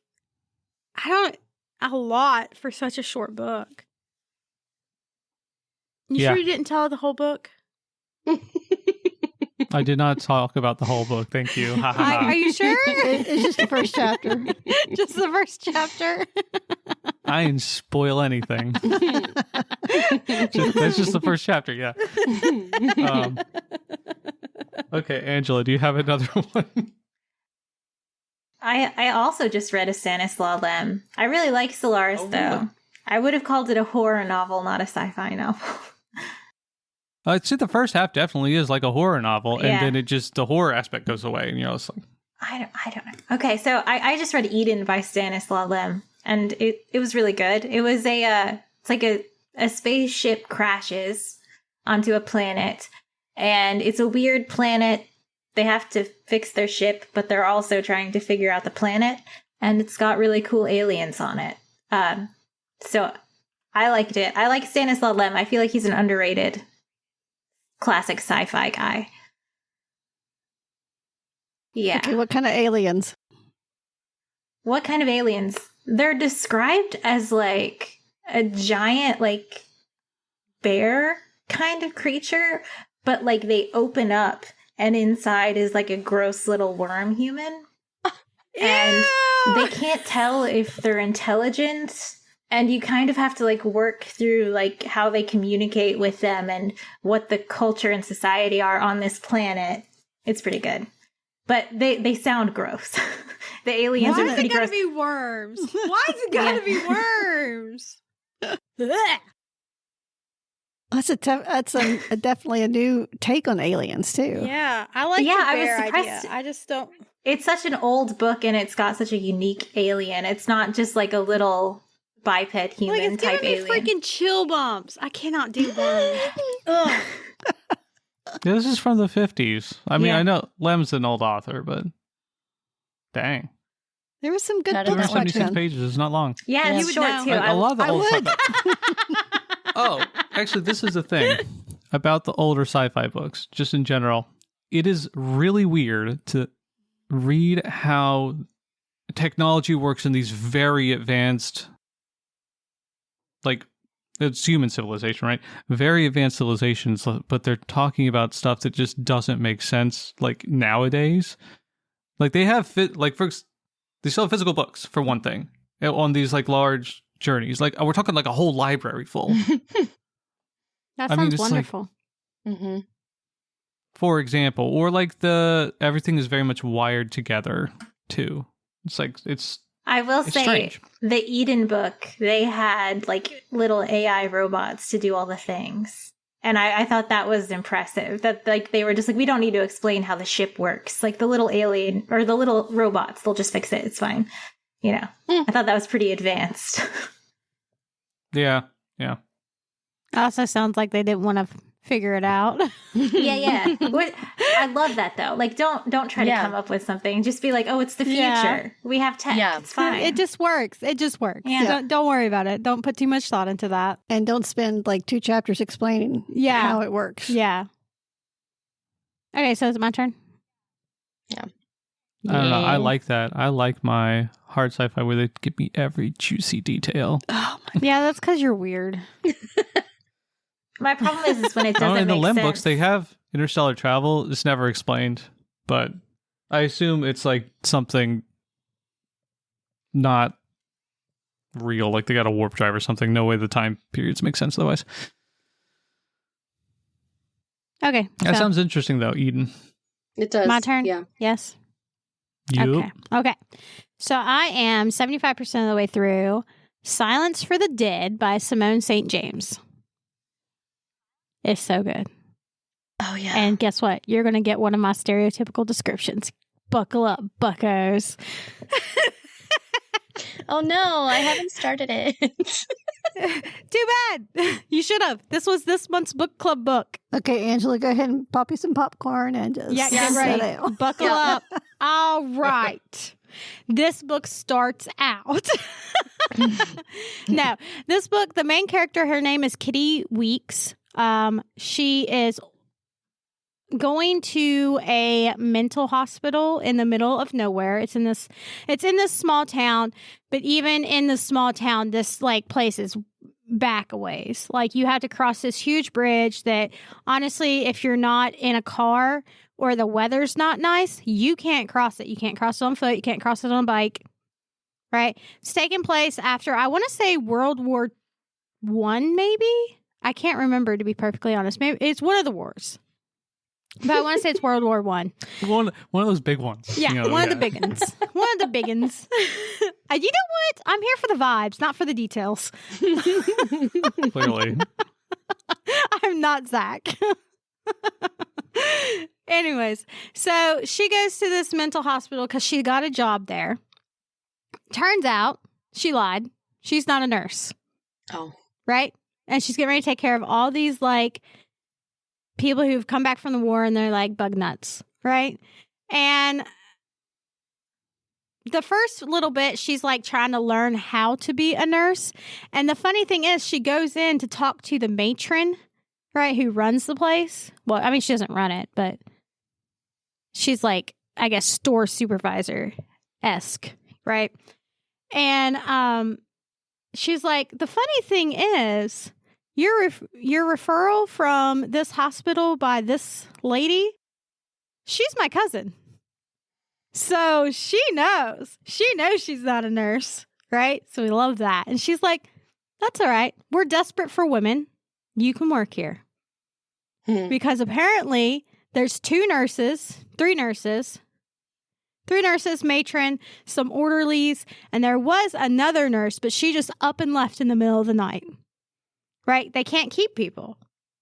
a lot for such a short book. You Yeah. sure you didn't tell the whole book? I did not talk about the whole book. Thank you. Ha, ha, ha. Are you sure? It's just the first chapter. Just the first chapter. I didn't spoil anything. That's just the first chapter, yeah. Okay, Angela, do you have another one? I also just read a Stanislaw Lem. I really like Solaris, though. I would have called it a horror novel, not a sci-fi novel. I'd say the first half definitely is like a horror novel, Yeah. and then the horror aspect goes away, and it's like... I don't know. Okay, so I just read Eden by Stanislaw Lem, and it was really good. It was it's like a spaceship crashes onto a planet, and it's a weird planet. They have to fix their ship, but they're also trying to figure out the planet, and it's got really cool aliens on it. So I liked it. I like Stanislaw Lem. I feel like he's an underrated classic sci-fi guy. Yeah. Okay, what kind of aliens? What kind of aliens? They're described as like a giant, like bear kind of creature, but like they open up and inside is like a gross little worm human. And they can't tell if they're intelligent. And you kind of have to like work through like how they communicate with them and what the culture and society are on this planet. It's pretty good. But they sound gross. The aliens are pretty gross. Why is it gotta be worms? Why is it gotta be worms? That's definitely a new take on aliens too. Yeah, I like the I bear was surprised. idea. I just don't. It's such an old book and it's got such a unique alien. It's not just like a little biped human Like, it's type giving me alien. freaking chill bumps. I cannot do worms. Ugh. Yeah, this is from the 50s. I mean, Yeah. I know Lem's an old author, but dang. There was some good How did books that back 276 then. pages is not long. Yeah, You it's would short know. too. A lot of the I old would. sci-fi. Oh, actually, this is the thing about the older sci-fi books, just in general. It is really weird to read how technology works in these very advanced, like, it's human civilization, right? Very advanced civilizations, but they're talking about stuff that just doesn't make sense, like, nowadays. Like, they have, they still have physical books, for one thing, on these, like, large journeys. Like, we're talking, like, a whole library full. That I mean, sounds it's like- wonderful. Mm-hmm. For example, or like everything is very much wired together too. It's like it's I will It's say strange. the Eden book, they had like little AI robots to do all the things. And I thought that was impressive. That like they were just like, we don't need to explain how the ship works. Like the little alien or the little robots, they'll just fix it. It's fine. You know. I thought that was pretty advanced. yeah. Also sounds like they didn't want to figure it out. yeah. I love that though. Like don't try to Yeah. come up with something. Just be like, oh, it's the future. Yeah. We have tech. Yeah. It's fine. It just works. It just works. Yeah. Don't worry about it. Don't put too much thought into that. And don't spend like 2 chapters explaining Yeah. how it works. Yeah. Okay, so it's my turn. I don't know. I Yeah. like that. I like my hard sci-fi where they give me every juicy detail. Oh my Yeah, that's because you're weird. My problem is when it Oh, doesn't in the make Lem sense. books, they have interstellar travel. It's never explained, but I assume it's like something not real. Like they got a warp drive or something. No way the time periods make sense otherwise. Okay. That so sounds interesting though, Eden. It does. my turn? Yeah. Yes. Yup. Okay. So I am 75% of the way through Silence for the Dead by Simone St. James. It's so good. Oh yeah. And guess what? You're going to get one of my stereotypical descriptions. Buckle up, buckos. Oh no, I haven't started it. Too bad. You should have. This was this month's book club book. Okay, Angela, go ahead and pop you some popcorn and just Yeah, sit get ready. down. Buckle Yeah. up. All right. This book starts out. No, this book, the main character, her name is Kitty Weeks. She is going to a mental hospital in the middle of nowhere. It's in this small town, but even in the small town, this like place is back a ways. Like you have to cross this huge bridge that honestly, if you're not in a car or the weather's not nice, you can't cross it. You can't cross it on foot. You can't cross it on a bike. Right? It's taking place after, I want to say World War One, maybe? I can't remember, to be perfectly honest. Maybe it's one of the wars. But I want to say it's World War One. One of those big ones. Yeah, one of the big ones. One of the big ones. You know what? I'm here for the vibes, not for the details. Clearly. I'm not Zach. Anyways, so she goes to this mental hospital because she got a job there. Turns out she lied. She's not a nurse. Oh. Right? And she's getting ready to take care of all these, like, people who've come back from the war and they're, like, bug nuts. Right? And the first little bit, she's, like, trying to learn how to be a nurse. And the funny thing is, she goes in to talk to the matron, right, who runs the place. Well, I mean, she doesn't run it, but she's, like, I guess, store supervisor-esque. Right? And she's like, the funny thing is, your referral from this hospital by this lady, she's my cousin. So she knows she's not a nurse, right? So we love that. And she's like, that's all right. We're desperate for women. You can work here. Because apparently there's three nurses, matron, some orderlies, and there was another nurse, but she just up and left in the middle of the night. Right? They can't keep people.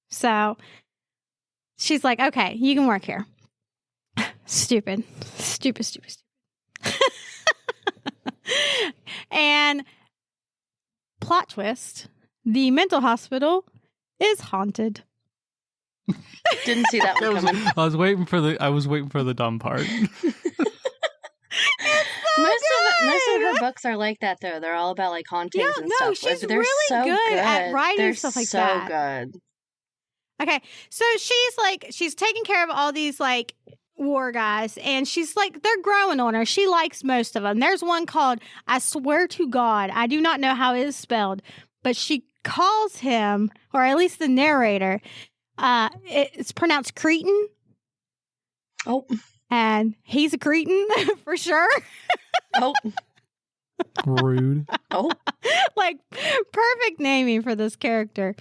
So she's like, okay, you can work here. Stupid. And plot twist, the mental hospital is haunted. Didn't see that one coming. I was waiting for the dumb part. Most of her books are like that, though. They're all about like hauntings and stuff. She's They're really so good at writing stuff like that. So good. Okay, so she's taking care of all these like war guys, and she's like, they're growing on her. She likes most of them. There's one called, I swear to God, I do not know how it is spelled, but she calls him, or at least the narrator, it's pronounced Cretan. Oh. And he's a cretin for sure. Oh. Rude. Oh. Like, perfect naming for this character.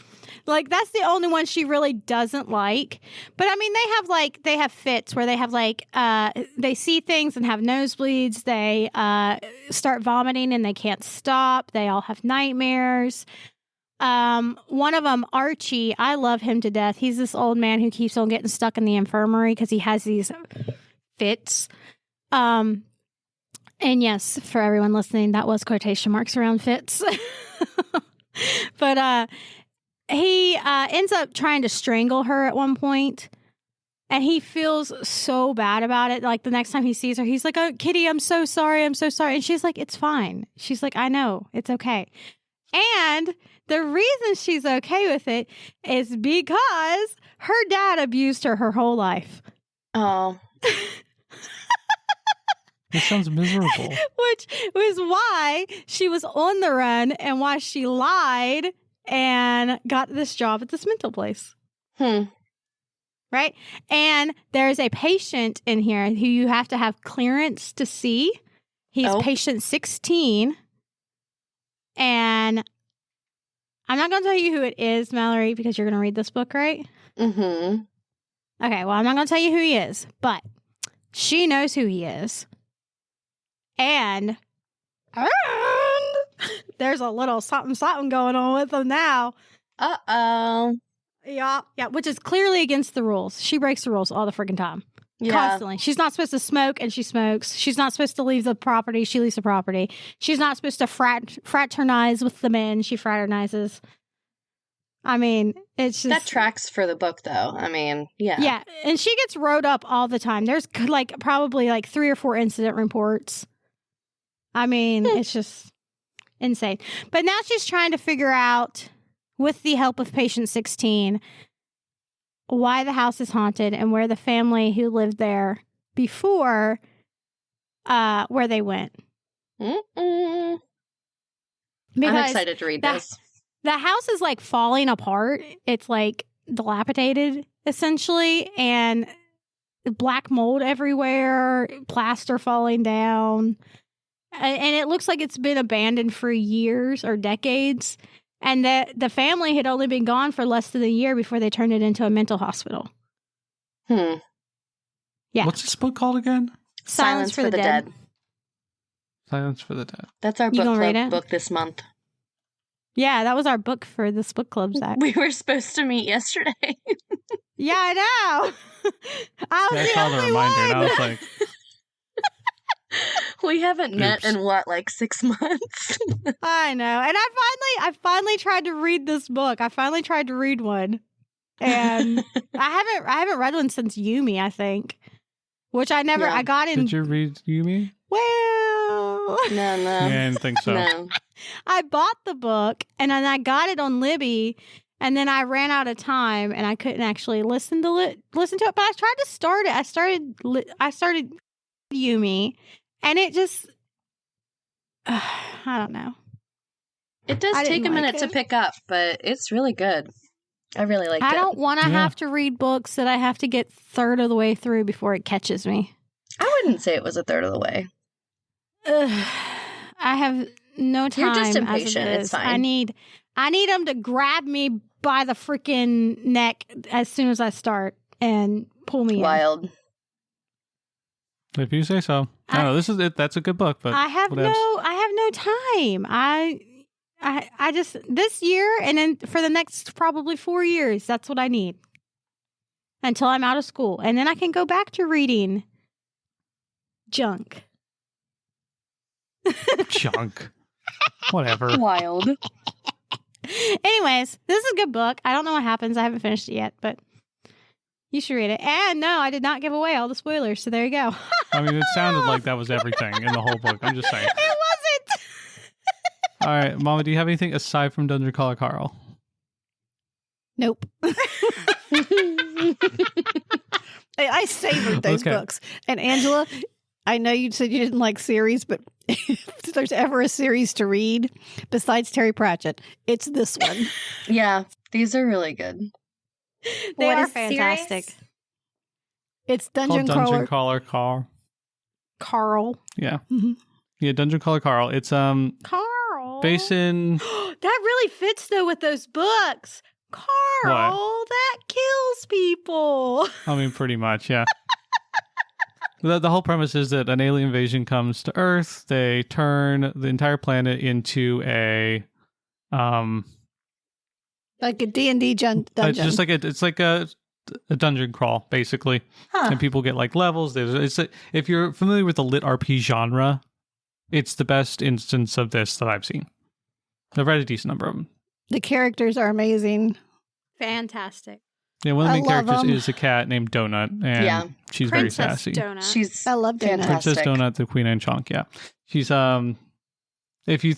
Like, that's the only one she really doesn't like. But, I mean, they have fits where they have, like, they see things and have nosebleeds. They start vomiting and they can't stop. They all have nightmares. One of them, Archie, I love him to death. He's this old man who keeps on getting stuck in the infirmary because he has these fits. And yes, for everyone listening, that was quotation marks around fits. But he ends up trying to strangle her at one point, and he feels so bad about it. Like, the next time he sees her, he's like, oh, Kitty, I'm so sorry. And she's like, it's fine. She's like, I know, it's okay. And the reason she's okay with it is because her dad abused her whole life. Oh. This sounds miserable. Which was why she was on the run and why she lied and got this job at this mental place. Right? And there's a patient in here who you have to have clearance to see. He's patient 16. And I'm not going to tell you who it is, Mallory, because you're going to read this book, right? Mm-hmm. Okay, well, I'm not going to tell you who he is, but she knows who he is. And there's a little something going on with him now. Uh-oh. Yeah, which is clearly against the rules. She breaks the rules all the freaking time. Yeah. Constantly. She's not supposed to smoke, and she smokes. She's not supposed to leave the property. She leaves the property. She's not supposed to fraternize with the men. She fraternizes. I mean, it's just... That tracks for the book, though. I mean, yeah. Yeah, and she gets wrote up all the time. There's, like, probably, like, 3 or 4 incident reports I mean, it's just insane. But now she's trying to figure out, with the help of Patient 16, why the house is haunted and where the family who lived there before, where they went. I'm Because excited to read this. the house is like falling apart. It's like dilapidated, essentially, and black mold everywhere, plaster falling down. And it looks like it's been abandoned for years or decades. And that the family had only been gone for less than a year before they turned it into a mental hospital. Yeah. What's this book called again? Silence for the Dead. Silence for the Dead. That's our You book gonna read club it? book this month. Yeah, that was our book for this book club, Zach. We were supposed to meet yesterday. Yeah, I know. I was I the saw the only reminder and I one. was like, We haven't met Oops. in like 6 months? I know. And I finally tried to read this book. I finally tried to read one. And I haven't read one since Yumi, I think. Which I never Yeah. I got in did you read Yumi? No. well Yeah, I didn't think so. No. I bought the book and then I got it on Libby and then I ran out of time and I couldn't actually listen to it. But I tried to start it. I started Yumi and it just I don't know. It does I take a didn't like minute to it. pick up, but it's really good. I really liked I it. don't want to Yeah. have to read books that I have to get third of the way through before it catches me. I wouldn't say it was a third of the way. Ugh, I have no time. You're just as it impatient. It's is. fine. I need them to grab me by the freaking neck as soon as I start and pull me in. Wild. If you say so. I don't know. This is it. That's a good book, but I have no time. I just this year and then for the next probably 4 years, that's what I need. Until I'm out of school. And then I can go back to reading junk. junk. Whatever. Wild. Anyways, this is a good book. I don't know what happens. I haven't finished it yet, but you should read it. And no, I did not give away all the spoilers, so there you go. I mean, it sounded like that was everything in the whole book. I'm just saying. It wasn't. All right, Mama, do you have anything aside from Dungeon Crawler Carl? Nope. I savored those Okay. books. And Angela, I know you said you didn't like series, but if there's ever a series to read besides Terry Pratchett, it's this one. Yeah, these are really good. They What are is the fantastic. series? It's Called Dungeon Dungeon Crawler Crawler Carl. Carl. Yeah. Mhm. Yeah, Dungeon Crawler Carl. It's Carl. based in That really fits though with those books. Carl, that kills people. I mean, pretty much, yeah. The whole premise is that an alien invasion comes to Earth. They turn the entire planet into a, Like a D&D dungeon. just like it's like a dungeon crawl, basically. Huh. And people get like levels. If you're familiar with the lit RP genre, it's the best instance of this that I've seen. I've read a decent number of them. The characters are amazing. Fantastic. Yeah, one of the I main love characters 'em. is a cat named Donut, and Yeah. she's Princess very sassy. Donut. She's I love Donut. Princess fantastic. Donut, the Queen and Chunk. Yeah, she's if you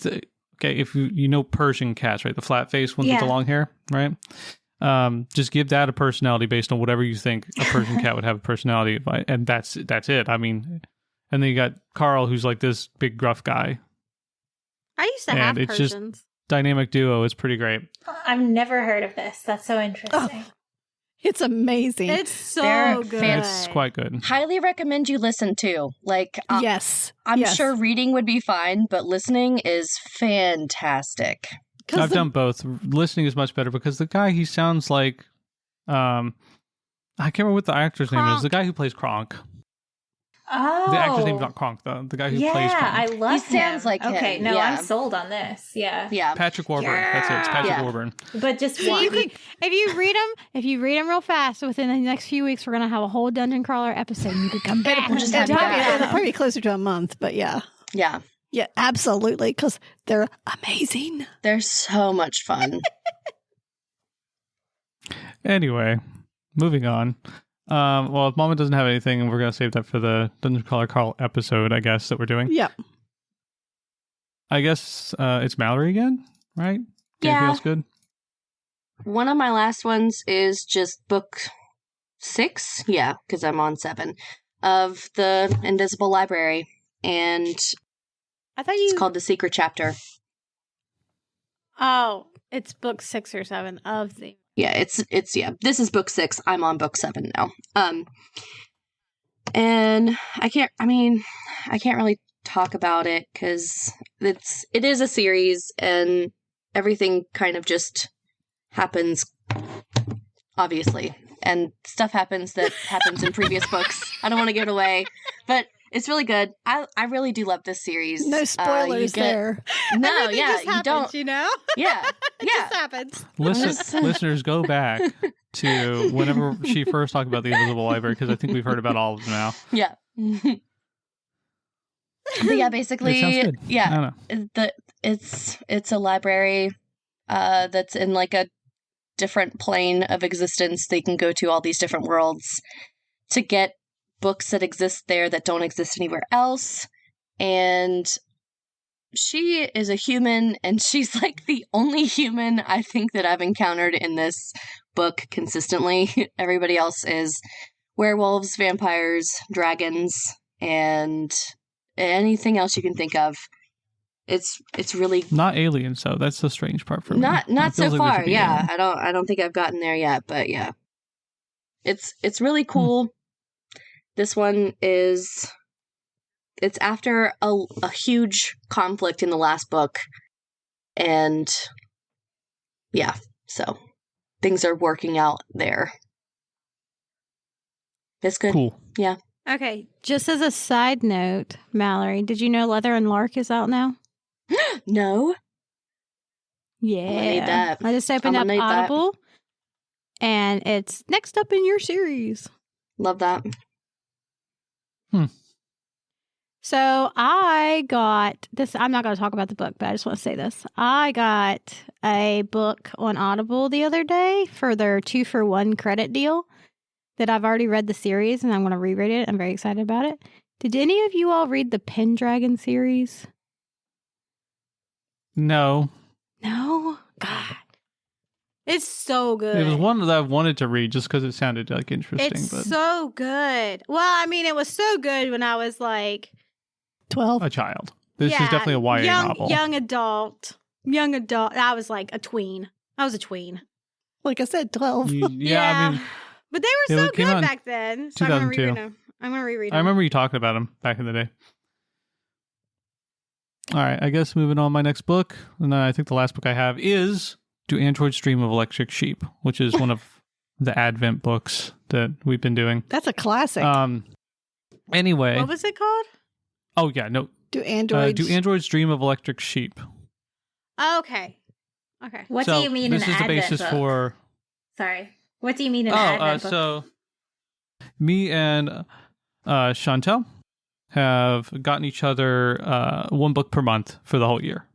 if you know Persian cats, right? The flat face ones with the Yeah. long hair, right? Just give that a personality based on whatever you think a Persian cat would have a personality by, and that's it. I mean, and then you got Carl, who's like this big gruff guy. I used to And have it's just- Persians. Dynamic duo is pretty great. I've never heard of this. That's so interesting. It's amazing. It's so They're good. It's quite good. Highly recommend you listen to. Like, yes. I'm yes. sure reading would be fine, but listening is fantastic. 'Cause I've done both. Listening is much better because the guy, he sounds like, I can't remember what the actor's name is. The guy who plays Kronk. Oh. The actor's name's not Kronk, though. The guy who plays Yeah, Kronk. I love He him. sounds like okay, him, no, yeah. I'm sold on this. Yeah. Yeah. Patrick Warburton. That's it. It's Patrick Yeah. Warburton. But just See, one. if you read them real fast, within the next few weeks, we're gonna have a whole Dungeon Crawler episode. And you could come back. We'll just It'll have probably, that. it'll probably be closer to a month, but yeah. Yeah. Yeah, absolutely, because they're amazing. They're so much fun. Anyway, moving on. Well, if Mama doesn't have anything, we're going to save that for the Dungeon Crawler Carl episode, I guess, that we're doing. Yeah. I guess it's Mallory again, right? Yeah. Anything else good? One of my last ones is just book 6, yeah, because I'm on 7, of The Invisible Library, and I thought it's called The Secret Chapter. Oh, it's book 6 or 7 of the. Yeah, it's this is book 6. I'm on book 7 now. And I can't really talk about it because it is a series and everything kind of just happens, obviously, and stuff happens that happens in previous books. I don't want to give it away, but it's really good. I really do love this series. No spoilers there. No, Everything yeah, just you happens, don't. you know? Yeah, It yeah. just happens. Listeners, go back to whenever she first talked about the Invisible Library, because I think we've heard about all of them now. Yeah. But yeah, basically, It sounds good. I yeah, don't know. it's a library that's in like a different plane of existence. They can go to all these different worlds to get books that exist there that don't exist anywhere else. And she is a human, and she's like the only human I think that I've encountered in this book consistently. Everybody else is werewolves, vampires, dragons, and anything else you can think of. It's really Not aliens, though. That's the strange part for me. not It so feels like there far. should be Yeah, aliens. I don't think I've gotten there yet, but yeah, it's really cool. This one is it's after a huge conflict in the last book, and yeah, so things are working out there. It's good. Cool. Yeah. Okay, just as a side note, Mallory, did you know Leather and Lark is out now? No. Yeah. gonna need that. I just opened I'm up gonna need that. Audible, and it's next up in your series. Love that. So I got this. I'm not going to talk about the book, but I just want to say this. I got a book on Audible the other day for their 2-for-1 credit deal that I've already read the series, and I'm going to reread it. I'm very excited about it. Did any of you all read the Pendragon series? No. No? God. It's so good. It was one that I wanted to read just because it sounded like interesting. It's but so good. Well, I mean, it was so good when I was like 12. a child. This is definitely a YA novel. Young adult. I was like a tween. I was a tween. Like I said, 12. Yeah, I mean, But they It were so came good out in back then. So I'm going to 2002. reread them. I'm going to reread them. I remember you talking about them back in the day. All right, I guess moving on, my next book, and then I think the last book I have is Do Androids Dream of Electric Sheep, which is one of the Advent books that we've been doing. That's a classic. Anyway. What was it called? Oh, yeah, no. Do androids... Do Androids Dream of Electric Sheep? Okay. What So do you mean this an is the Advent basis book? for... Sorry. What do you mean an Advent book? So me and Chantel have gotten each other one book per month for the whole year.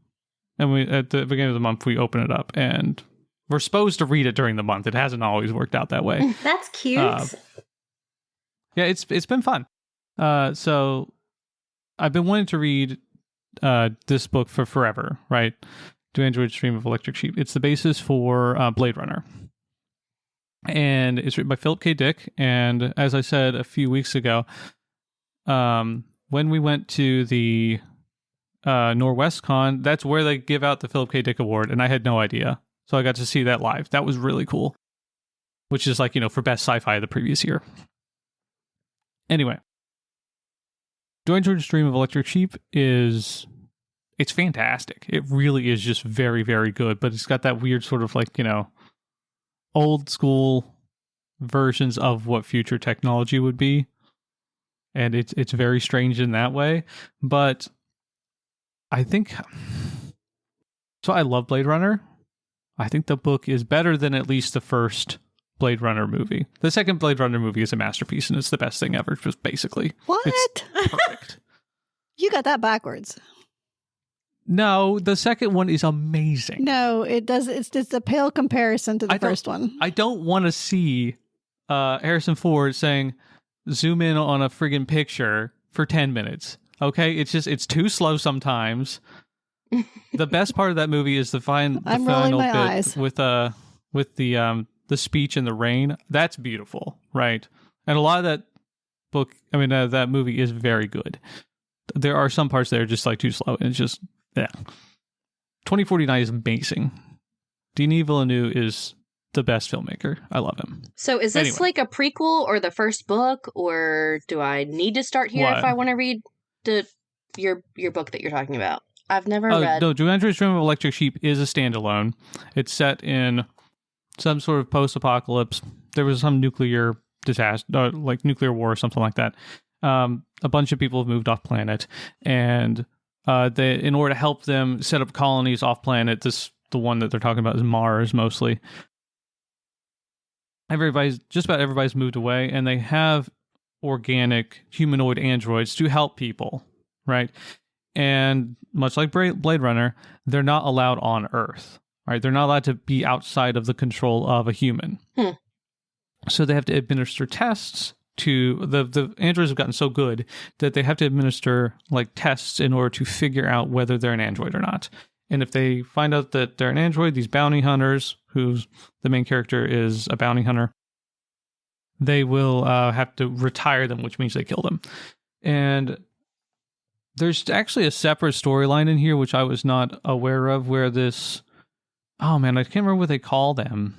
And we at the beginning of the month, we open it up, and we're supposed to read it during the month. It hasn't always worked out that way. That's cute. Yeah, it's been fun. So I've been wanting to read this book for forever, right? Do Androids Dream of Electric Sheep. It's the basis for Blade Runner. And it's written by Philip K. Dick. And as I said a few weeks ago, when we went to the NorwestCon, that's where they give out the Philip K. Dick Award, and I had no idea. So I got to see that live. That was really cool. Which is like, for best sci-fi of the previous year. Anyway. Do Androids Dream of Electric Sheep it's fantastic. It really is just very, very good, but it's got that weird sort of like, old school versions of what future technology would be. And it's very strange in that way. But I think... So I love Blade Runner. I think the book is better than at least the first Blade Runner movie. The second Blade Runner movie is a masterpiece, and it's the best thing ever, just basically. What? It's perfect. You got that backwards. No, the second one is amazing. No, it does. It's just a pale comparison to the first one. I don't want to see Harrison Ford saying, zoom in on a friggin' picture for 10 minutes. Okay? It's too slow sometimes. The best part of that movie is the I'm rolling final my bit eyes. with the speech in the rain. That's beautiful, right? And a lot of that that movie is very good. There are some parts that are just like too slow, and it's just 2049 is amazing. Denis Villeneuve is the best filmmaker. I love him. So is this like a prequel or the first book, or do I need to start here if I want to read your book that you're talking about? I've never read. No, Jumanji's Dream of Electric Sheep is a standalone. It's set in some sort of post-apocalypse. There was some nuclear disaster, like nuclear war or something like that. A bunch of people have moved off planet, and in order to help them set up colonies off planet, the one that they're talking about is Mars mostly. Just about everybody's moved away, and they have organic humanoid androids to help people, right? And much like Blade Runner, they're not allowed on Earth, right? They're not allowed to be outside of the control of a human. So they have to administer tests to the androids have gotten so good that they have to administer like tests in order to figure out whether they're an android or not. And if they find out that they're an android, these bounty hunters, who's the main character is a bounty hunter, they will have to retire them, which means they kill them. And there's actually a separate storyline in here, which I was not aware of, where this... Oh, man, I can't remember what they call them.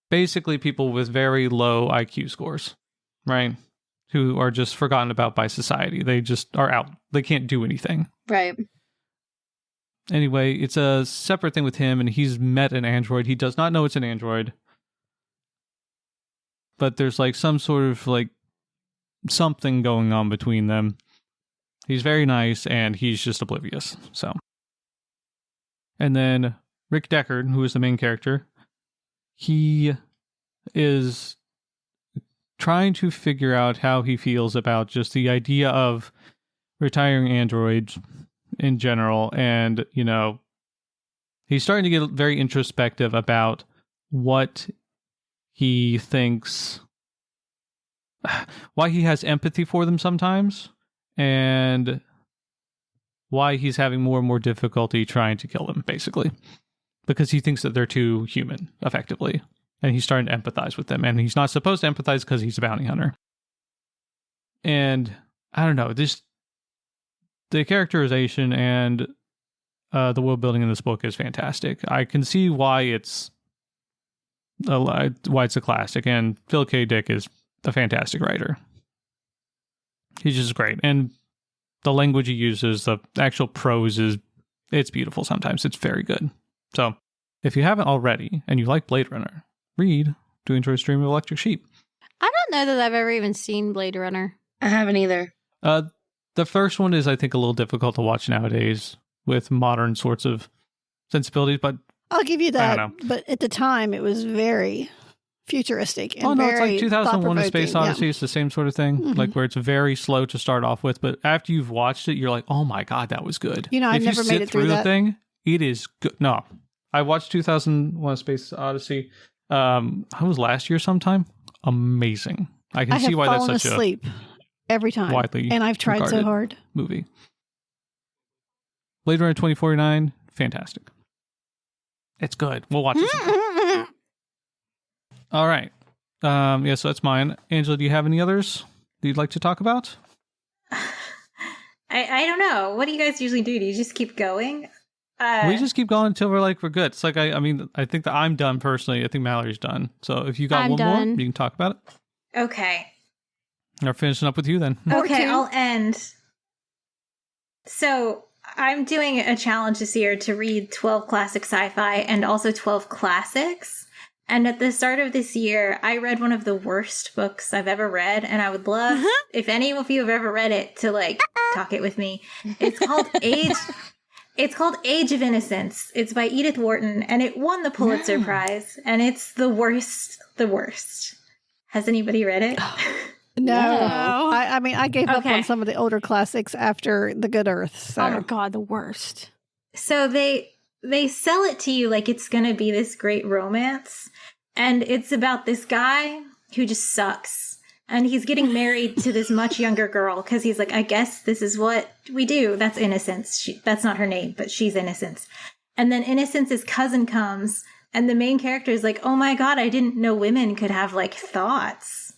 Basically, people with very low IQ scores, right? Who are just forgotten about by society. They just are out. They can't do anything. Right. Anyway, it's a separate thing with him, and he's met an android. He does not know it's an android. But there's like some sort of like something going on between them. He's very nice, and he's just oblivious. So, and then Rick Deckard, who is the main character, he is trying to figure out how he feels about just the idea of retiring androids in general. And, you know, he's starting to get very introspective about what he thinks, why he has empathy for them sometimes, and why he's having more and more difficulty trying to kill them, basically. Because he thinks that they're too human, effectively. And he's starting to empathize with them. And he's not supposed to empathize because he's a bounty hunter. And, I don't know, the characterization and the world building in this book is fantastic. I can see why it's a classic. And Phil K. Dick is a fantastic writer. He's just great. And the language he uses, the actual prose it's beautiful sometimes. It's very good. So, if you haven't already, and you like Blade Runner, read To Enjoy a Stream of Electric Sheep. I don't know that I've ever even seen Blade Runner. I haven't either. The first one is, I think, a little difficult to watch nowadays with modern sorts of sensibilities, but I'll give you that. But at the time, it was very futuristic and it's like 2001: A Space Odyssey. Yeah. It's the same sort of thing, like where it's very slow to start off with, but after you've watched it, you're like, oh my God, that was good. You know, I've never made it through that. The thing, it is good. No. I watched 2001: A Space Odyssey. It was last year sometime. Amazing. I can see why that's such asleep every time. Widely and I've tried so hard. Movie. Blade Runner 2049, fantastic. It's good. We'll watch it sometime. All right. So that's mine. Angela, do you have any others that you'd like to talk about? I don't know. What do you guys usually do? Do you just keep going? We just keep going until we're good. It's like, I think that I'm done personally. I think Mallory's done. So if you got one more, you can talk about it. Okay. We're finishing up with you then. Okay, I'll end. So I'm doing a challenge this year to read 12 classic sci-fi and also 12 classics. And at the start of this year, I read one of the worst books I've ever read. And I would love, if any of you have ever read it, to talk it with me. It's called It's called Age of Innocence. It's by Edith Wharton, and it won the Pulitzer Prize, and it's the worst. Has anybody read it? No. I gave up on some of the older classics after The Good Earth. So. Oh my God, the worst. So they sell it to you like it's going to be this great romance, and it's about this guy who just sucks. And he's getting married to this much younger girl because he's like, I guess this is what we do. That's Innocence. That's not her name, but she's Innocence. And then Innocence's cousin comes, and the main character is like, oh my God, I didn't know women could have like thoughts.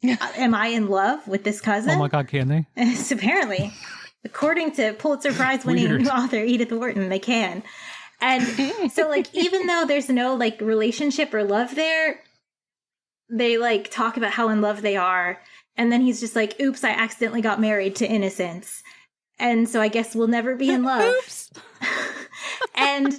Am I in love with this cousin? Oh my God, can they? Apparently, according to Pulitzer Prize winning author Edith Wharton, they can. And so like, even though there's no like relationship or love there, they like talk about how in love they are. And then he's just like, oops, I accidentally got married to Innocence. And so I guess we'll never be in love. Oops. And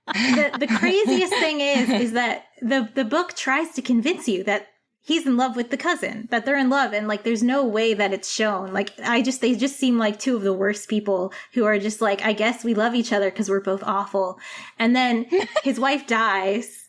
the craziest thing is that the book tries to convince you that he's in love with the cousin, that they're in love. And like, there's no way that it's shown. Like, they just seem like two of the worst people who are just like, I guess we love each other because we're both awful. And then his wife dies.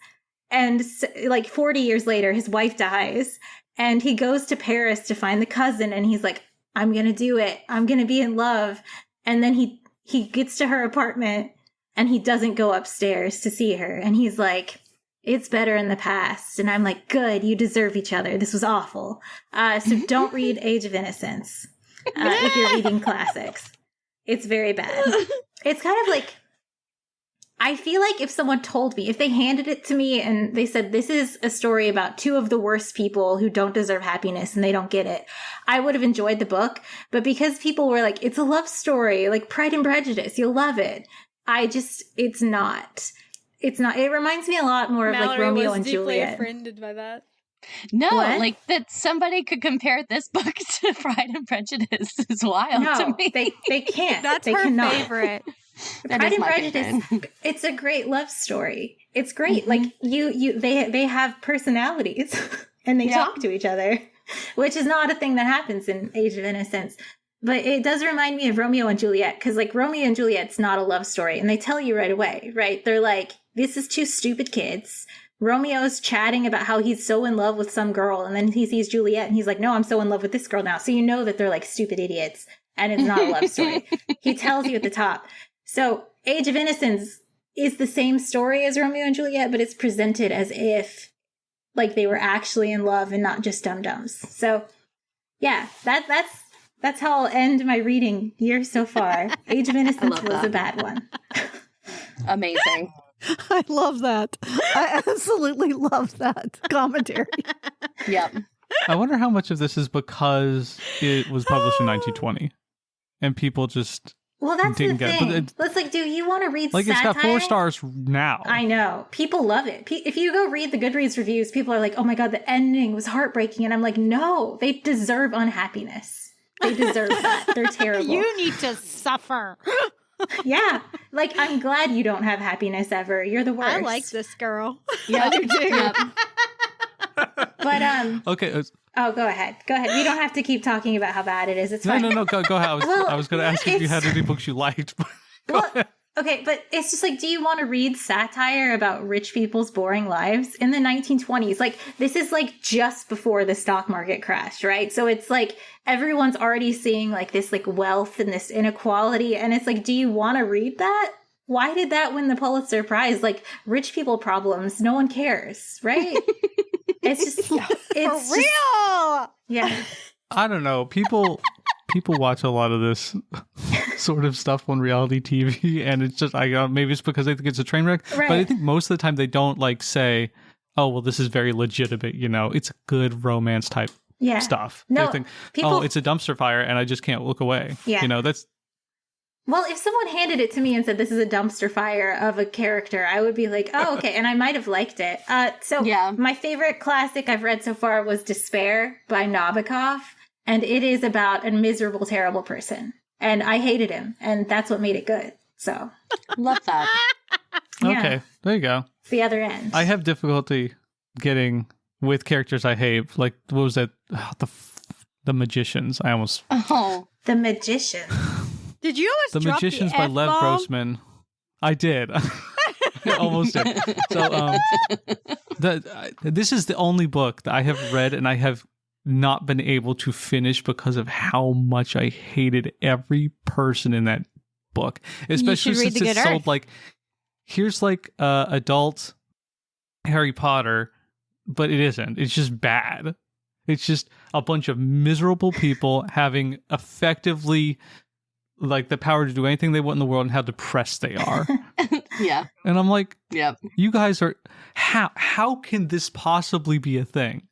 And like 40 years later, his wife dies. And he goes to Paris to find the cousin. And he's like, I'm going to do it. I'm going to be in love. And then he gets to her apartment and he doesn't go upstairs to see her. And he's like, it's better in the past. And I'm like, good, you deserve each other. This was awful. So don't read Age of Innocence if you're reading classics. It's very bad. It's kind of like, I feel like if someone told me, if they handed it to me and they said, this is a story about two of the worst people who don't deserve happiness and they don't get it, I would have enjoyed the book. But because people were like, it's a love story, like Pride and Prejudice, you'll love it. It's not. It reminds me a lot more of like Romeo and Juliet. Mallory was deeply offended by that. No, What? like that somebody could compare this book to Pride and Prejudice is wild to No, me. they can't. That's they her cannot. favorite. That Pride is and my Prejudice. favorite. It's a great love story. It's great. Like they have personalities and they talk to each other, which is not a thing that happens in Age of Innocence. But it does remind me of Romeo and Juliet, because like Romeo and Juliet's not a love story, and they tell you right away, right? They're like, this is two stupid kids. Romeo's chatting about how he's so in love with some girl, and then he sees Juliet and he's like, no, I'm so in love with this girl now. So you know that they're like stupid idiots and it's not a love story. He tells you at the top. So Age of Innocence is the same story as Romeo and Juliet, but it's presented as if like they were actually in love and not just dum-dums. So yeah, that's how I'll end my reading year so far. Age of Innocence was a bad one. Amazing. I love that. I absolutely love that commentary. Yep. I wonder how much of this is because it was published in 1920 and people just Well, that's the didn't get thing. it. It's like, do you want to read Like, satire? it's got 4 stars now. I know. People love it. If you go read the Goodreads reviews, people are like, oh my God, the ending was heartbreaking. And I'm like, no, they deserve unhappiness. They deserve that. They're terrible. You need to suffer. Yeah. Like, I'm glad you don't have happiness ever. You're the worst. I like this girl. Yeah. I do too. Yep. But, Okay. oh, go ahead. Go ahead. We don't have to keep talking about how bad it is. It's No, fine. no, go ahead. Well, I was going to ask if you had any books you liked. But go Well, ahead. okay, but it's just like, do you want to read satire about rich people's boring lives in the 1920s? Like, this is like just before the stock market crash, right? So it's like everyone's already seeing like this like wealth and this inequality. And it's like, do you want to read that? Why did that win the Pulitzer Prize? Like, rich people problems, no one cares, right? It's just, it's For real! yeah. I don't know. People watch a lot of this sort of stuff on reality TV, and it's just maybe it's because they think it's a train wreck. Right. But I think most of the time they don't like say, "Oh, well, this is very legitimate." You know, it's good romance type Yeah. stuff. No, They think, people- "Oh, it's a dumpster fire, and I just can't look away." Yeah. You know, that's Well, if someone handed it to me and said, this is a dumpster fire of a character, I would be like, oh, okay. And I might have liked it. So Yeah. my favorite classic I've read so far was Despair by Nabokov. And it is about a miserable, terrible person. And I hated him. And that's what made it good. So, Love that. yeah. okay. There you go. It's the other end. I have difficulty getting with characters I hate. Like, what was that? The Magicians. I almost Oh. The Magician. Did you almost The drop Magicians the by Lev F-bomb? Grossman. I did. I almost did. So, this is the only book that I have read and I have not been able to finish because of how much I hated every person in that book. Especially read since The it's Good sold Earth. like, here's like adult Harry Potter, but it isn't. It's just bad. It's just, a bunch of miserable people having effectively like the power to do anything they want in the world and how depressed they are. Yeah. And I'm like, Yep. you guys are, how can this possibly be a thing?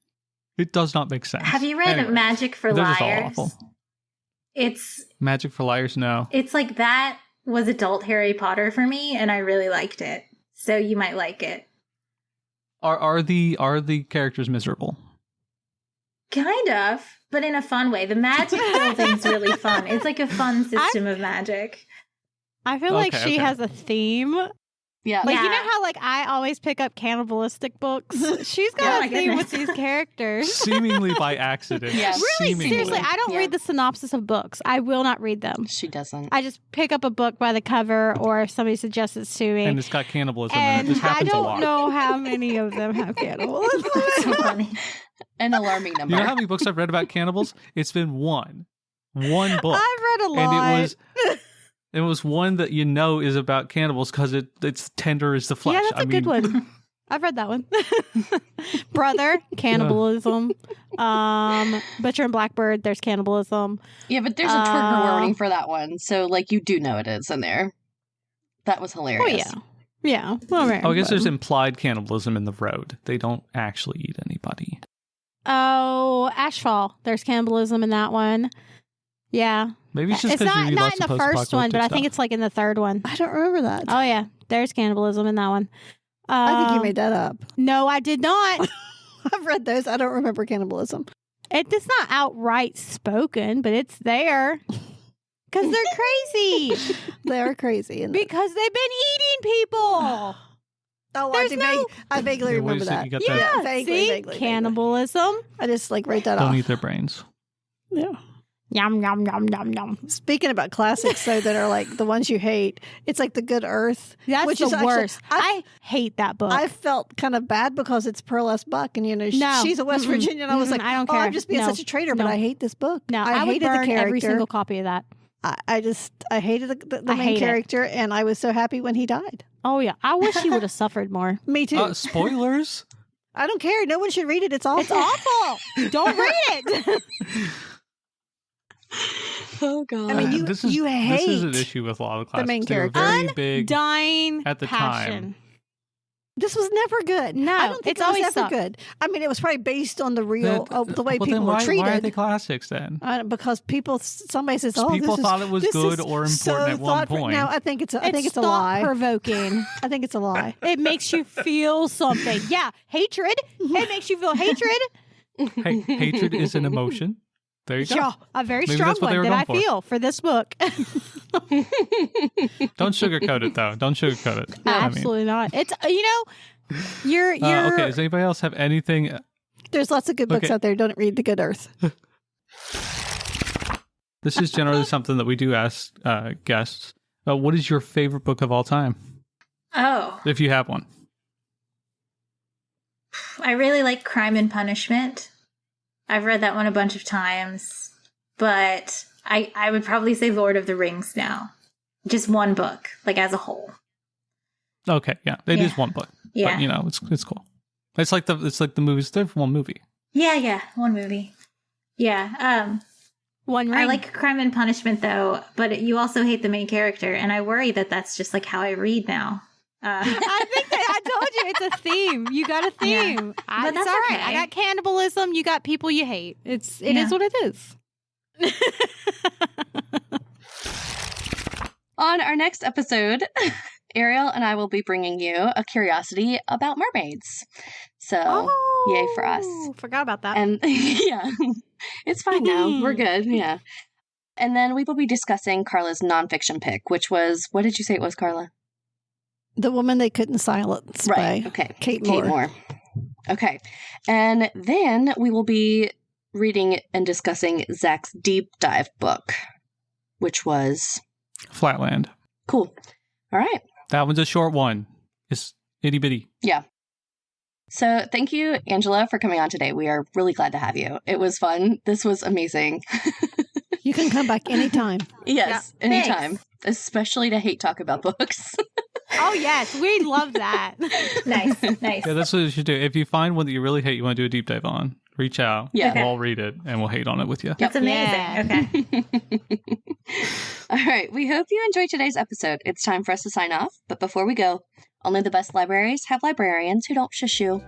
It does not make sense. Have you read Anyway, Magic for they're just all Liars? awful. It's Magic for Liars? No. It's like that was adult Harry Potter for me, and I really liked it. So you might like it. Are the characters miserable? Kind of, but in a fun way. The magic building's really fun. It's like a fun system of magic. I feel like she has a theme. Yeah. Like, you know how, like, I always pick up cannibalistic books? She's got a theme with these characters. Seemingly by accident. Yeah. Really? Seemingly. Seriously, I don't read the synopsis of books. I will not read them. She doesn't. I just pick up a book by the cover or if somebody suggests it to me. And it's got cannibalism in And it. This I happens a don't lot. know how many of them have cannibalism. So funny. An alarming number. You know how many books I've read about cannibals? It's been one book. I've read a lot. And it was one that you know is about cannibals because it's tender as the flesh. Yeah, that's a good one. I've read that one. Brother, cannibalism. Butcher and Blackbird, there's cannibalism. Yeah, but there's a trigger warning for that one. So, like, you do know it is in there. That was hilarious. Oh, yeah. Yeah. Well, I guess there's implied cannibalism in The Road. They don't actually eat anybody. Oh, Ashfall. There's cannibalism in that one. Yeah. Maybe it's just It's because you read not lots in of the first one, but I think stuff. it's like in the third one. I don't remember that. Oh, yeah. There's cannibalism in that one. I think you made that up. No, I did not. I've read those. I don't remember cannibalism. It's not outright spoken, but it's there. Because they're crazy. They are crazy. Because they've been eating people. Oh, There's I vaguely Yeah, where remember is it? that. You got Yeah, that? Vaguely. cannibalism. I just like write that Don't off. eat their brains. Yeah. Yum, yum, yum, yum, yum. Speaking about classics, though, that are like the ones you hate, it's like The Good Earth. That's which the is actually- worst. I hate that book. I felt kind of bad because it's Pearl S. Buck, and No. she's a West Mm-mm. Virginian. And I was like, I don't oh, care. I'm just being No. such a traitor, but No. I hate this book. no, I I would hated burn the character. every single copy of that. I hated the I main hate it. character, and I was so happy when he died. Oh, yeah. I wish he would have suffered more. Me too. Spoilers? I don't care. No one should read it. It's awful. It's awful. Don't read it. Oh, God. I mean, you This is hate an issue with a lot of classics. main They were character. very big. Dying At the passion. time. This was never good. No, I don't think it's it was always ever sucked. good. I mean, it was probably based on the real the way Well, people then were why treated. are they classics then? Because somebody says, "Oh, People this thought it was this good is or important so at one thoughtful." point. No, I think it's a lie. Provoking. I think it's a lie. It makes you feel something. Yeah, hatred. It makes you feel hatred. Hey, hatred is an emotion. There you go. Yeah, a very Maybe strong that's what they one were that I going for. feel for this book. Don't sugarcoat it, though. Don't sugarcoat it. Absolutely not. It's you're Okay, does anybody else have anything? There's lots of good books Okay. out there. Don't read The Good Earth. This is generally something that we do ask guests. What is your favorite book of all time? Oh, If you have one. I really like Crime and Punishment. I've read that one a bunch of times, but I would probably say Lord of the Rings now. Just one book, like as a whole. Okay, yeah. It is Yeah. one book. Yeah. But, you know, it's cool. It's like the movies. They're one movie. Yeah, one movie. Yeah. one ring. I like Crime and Punishment though, but you also hate the main character, and I worry that that's just like how I read now. I think that I told you it's a theme. You got a theme. But It's that's all right. okay. I got cannibalism. You got people you hate. It is Yeah. what it is. On our next episode, Ariel and I will be bringing you a curiosity about mermaids. So, yay for us. Forgot about that. And yeah, it's fine now. We're good. Yeah. And then we will be discussing Carla's nonfiction pick, which was, what did you say it was, Carla? The Woman They Couldn't Silence Right. by Okay. Kate Moore. Okay. And then we will be reading and discussing Zach's deep dive book, which was Flatland. cool. All right. That one's a short one. It's itty bitty. Yeah. So thank you, Angela, for coming on today. We are really glad to have you. It was fun. This was amazing. You can come back anytime. Yes, Yeah, anytime. thanks. Especially to hate talk about books. Oh yes, we love that. Nice. Yeah, that's what you should do. If you find one that you really hate, you want to do a deep dive on, reach out. Yeah. Okay. We'll all read it and we'll hate on it with you. That's amazing. Yeah. Okay. All right. We hope you enjoyed today's episode. It's time for us to sign off. But before we go, only the best libraries have librarians who don't shush you.